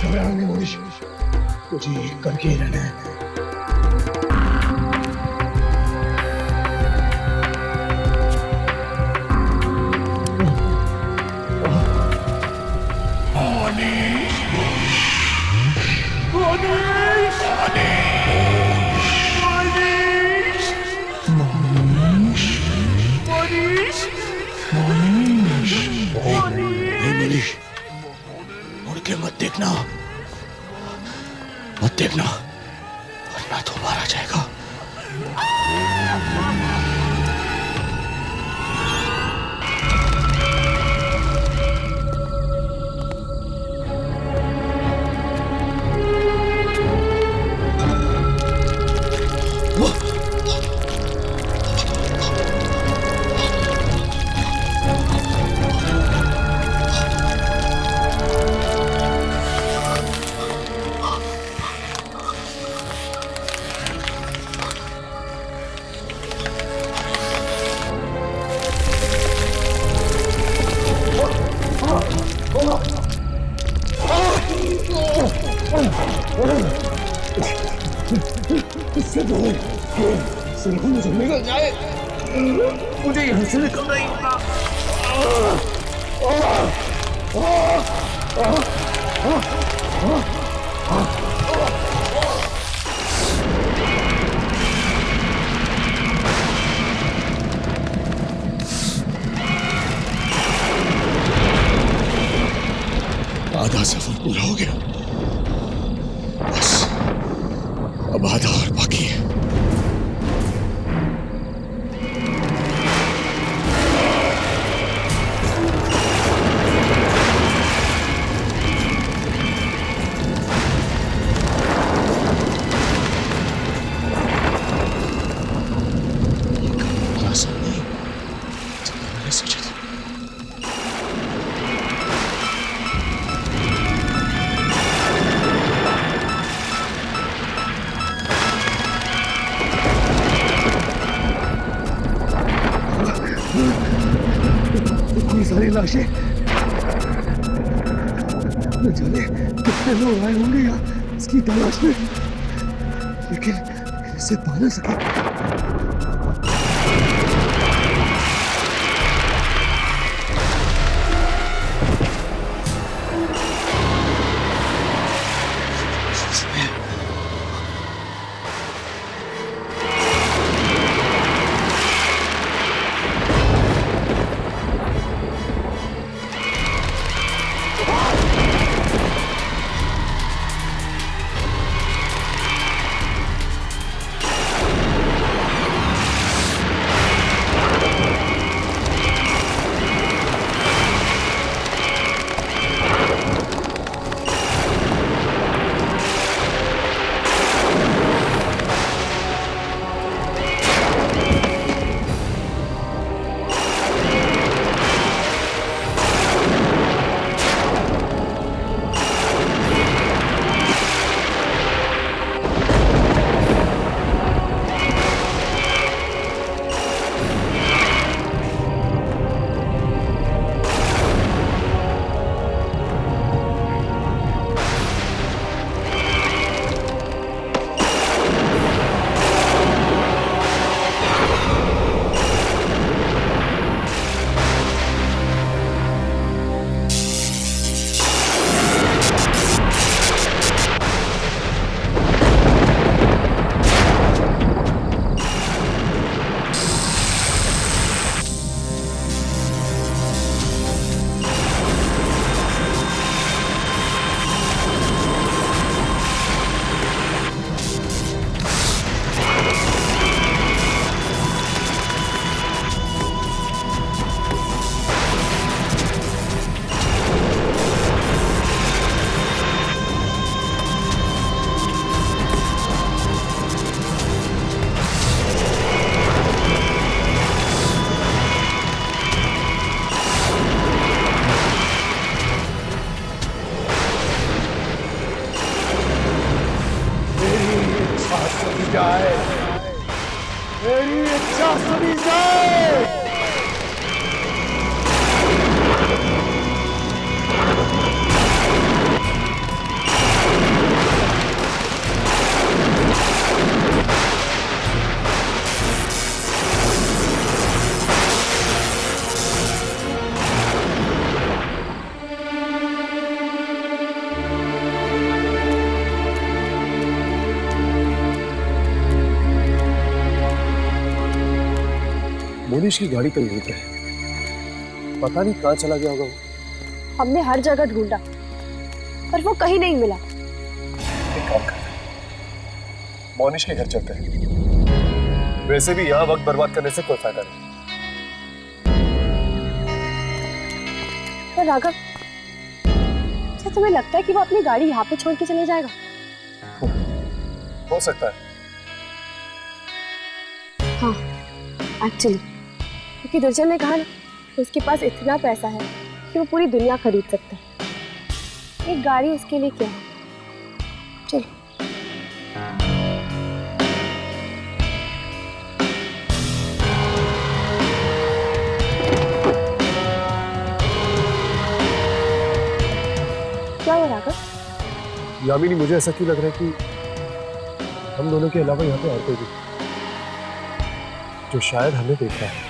घबराओ नहीं मोनिश, तुझे करके ही रहना है। मुड़ के मत देखना, मत देखना, वरना तो मारा जाएगा। सिर्फ मुझे निकल जाए, मुझे यहाँ से निकलना ही होगा। आधा सफर पूरा हो गया, बस अब आधा और बाकी है। सारी लाशें, न जाने कितने लोग आए होंगे यहाँ इसकी तलाश में, लेकिन इसे पा ना सके। मेरी इच्छा सुनी जाए। मोनिश की गाड़ी कहीं यहीं पे है, पता नहीं कहाँ चला गया होगा वो। हमने हर जगह ढूंढा पर वो कहीं नहीं मिला। एक काम करते हैं, मोनिश के घर चलते हैं। वैसे भी यहाँ वक्त बर्बाद करने से कोई फायदा नहीं। पर राघव, क्या तुम्हें लगता है कि वो अपनी गाड़ी यहाँ पे छोड़ के चले जाएगा? हो सकता है। हाँ, एक्चुअली क्योंकि दुर्जन ने कहा ना, उसके पास इतना पैसा है कि वो पूरी दुनिया खरीद सकता है। एक गाड़ी उसके लिए क्या है? चल। क्या हुआ राघव? यामिनी, मुझे ऐसा क्यों लग रहा है कि हम दोनों के अलावा यहाँ पे और कोई भी। जो शायद हमें देख रहा है।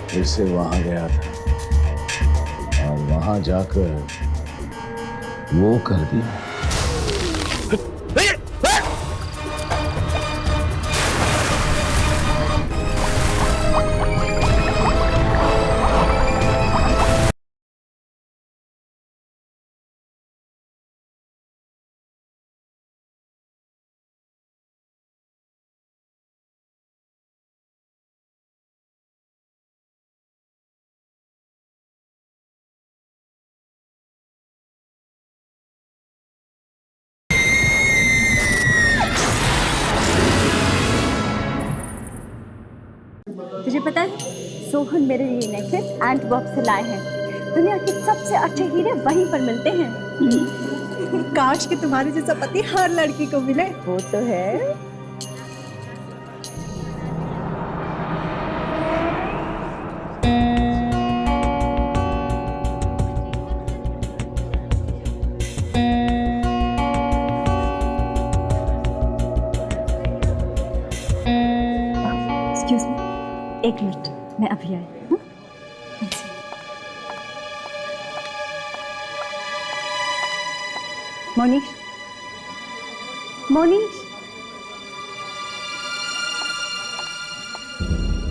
फिर से वहां गया था और वहां जाकर वो कर दिया। तुझे पता है, सोहन मेरे लिए नेकलेस एंटवर्प से लाए हैं। दुनिया के सबसे अच्छे हीरे वहीं पर मिलते हैं। काश कि तुम्हारे जैसा पति हर लड़की को मिले। वो तो है। एक्सक्यूज मी, एक मिनट, मैं अभी आई। मोनीश, मोनीश,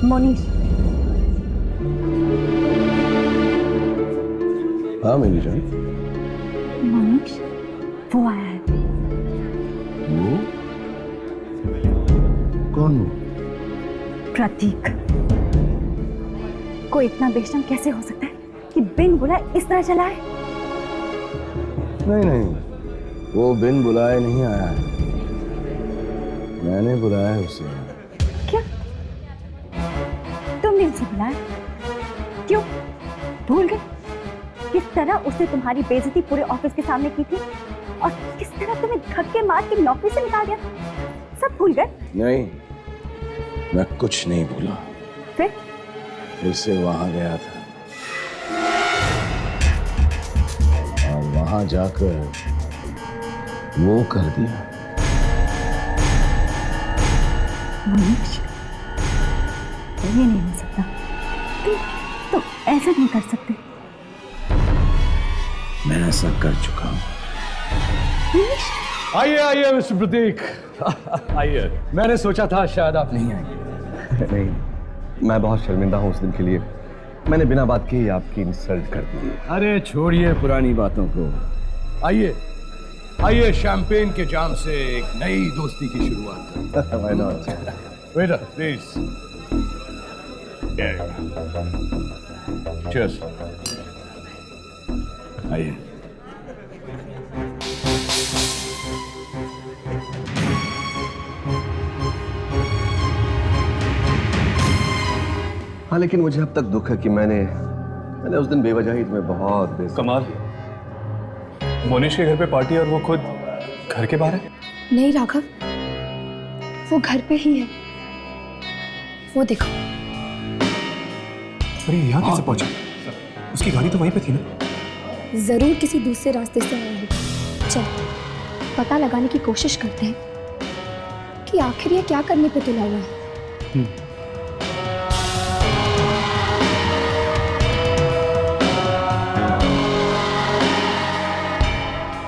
मोनीश। हाँ मेरी जान। मोनीश, वो आया है। वो कौन? प्रतीक। कोई इतना बेशरम कैसे हो सकता है कि बिन बुलाए इस तरह चला है? नहीं नहीं, वो बिन बुलाए नहीं आया है, मैंने बुलाया उसे। क्या? तुमने उसे बुलाया? क्यों? भूल गए किस तरह उसने तुम्हारी बेइज्जती पूरे ऑफिस के सामने की थी और किस तरह तुम्हें धक्के मार के नौकरी से निकाल दिया? सब भूल गए? नहीं, मैं कुछ नहीं भूला। फिर से वहां गया था और वहां जाकर वो कर दिया। मोनीश, ये नहीं हो सकता। तुम ऐसा नहीं कर सकते। मैं ऐसा कर चुका हूं। मोनीश, आइए आइए मिस्टर प्रतीक, आइए। मैंने सोचा था शायद आप नहीं आएंगे। नहीं, मैं बहुत शर्मिंदा हूँ उस दिन के लिए। मैंने बिना बात के ही आपकी इंसल्ट कर दी। अरे छोड़िए पुरानी बातों को। आइए आइए, शैंपेन के जाम से एक नई दोस्ती की शुरुआत करें। Why not? Waiter please. Cheers. आइए। हाँ, लेकिन मुझे अब तक दुख है कि मैंने उस दिन बेवजह ही तुम्हें बहुत कमाल, मोनिश के घर पे पार्टी और वो खुद घर के बाहर है? नहीं राघव, वो घर पे ही है। वो देखो। अरे यहाँ कैसे पहुंचा? उसकी गाड़ी तो वहीं पे थी ना? जरूर किसी दूसरे रास्ते से आया होगा। चल पता लगाने की कोशिश करते हैं कि आखिर ये क्या करने पे तुला हुआ है।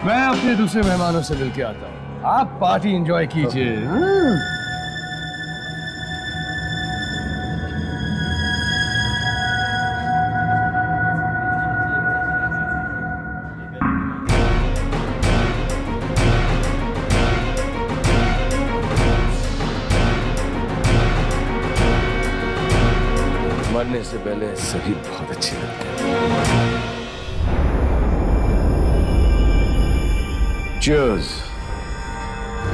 मैं अपने दूसरे मेहमानों से मिलके आता हूँ, आप पार्टी एंजॉय कीजिए। मरने से पहले सभी बहुत अच्छे लगते हैं। Cheers!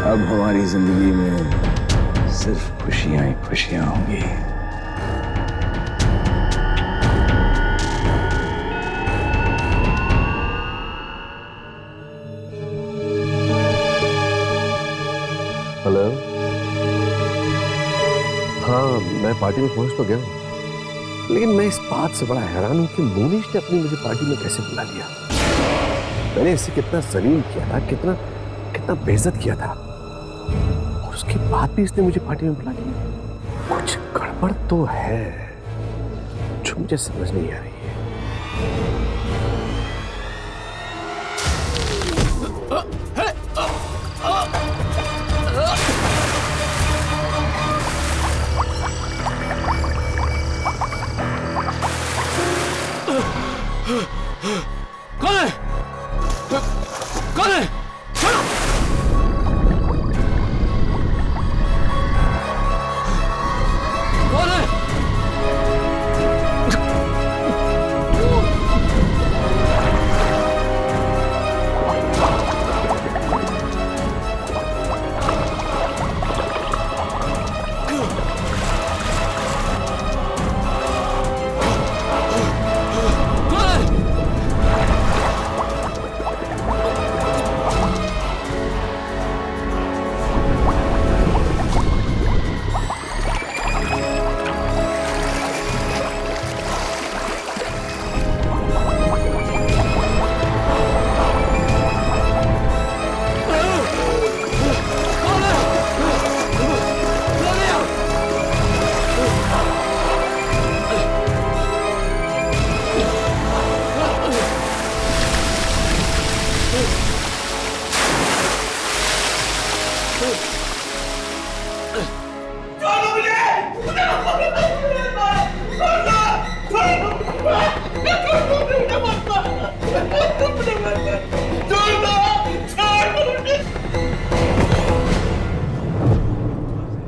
अब हमारी जिंदगी में सिर्फ खुशियां ही खुशियां होंगी। पार्टी में पहुंच तो गया हूं, लेकिन मैं इस बात से बड़ा हैरान हूं कि मोनिश ने अपनी मुझे पार्टी में कैसे बुला लिया। मैंने इससे कितना जलील किया था, कितना कितना बेइज्जत किया था, और उसके बाद भी इसने मुझे पार्टी में बुला लिया। कुछ गड़बड़ तो है जो मुझे समझ नहीं आ रही है। कौन है? कौन है? छोड़ो! कौन है?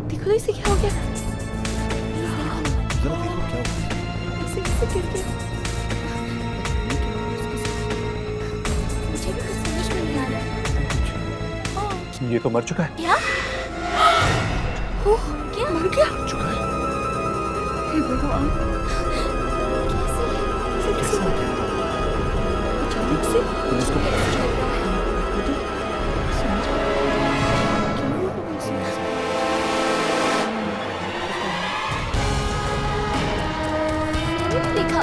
देखो इसे क्या हो गया? इसे गिर गया। मुझे भी कुछ समझ में नहीं आ रहा है। ये तो मर चुका है। क्या? ओह, क्या मर गया? चुका है। हे भगवान, कैसे हो गया? अचानक से पुलिस को देखा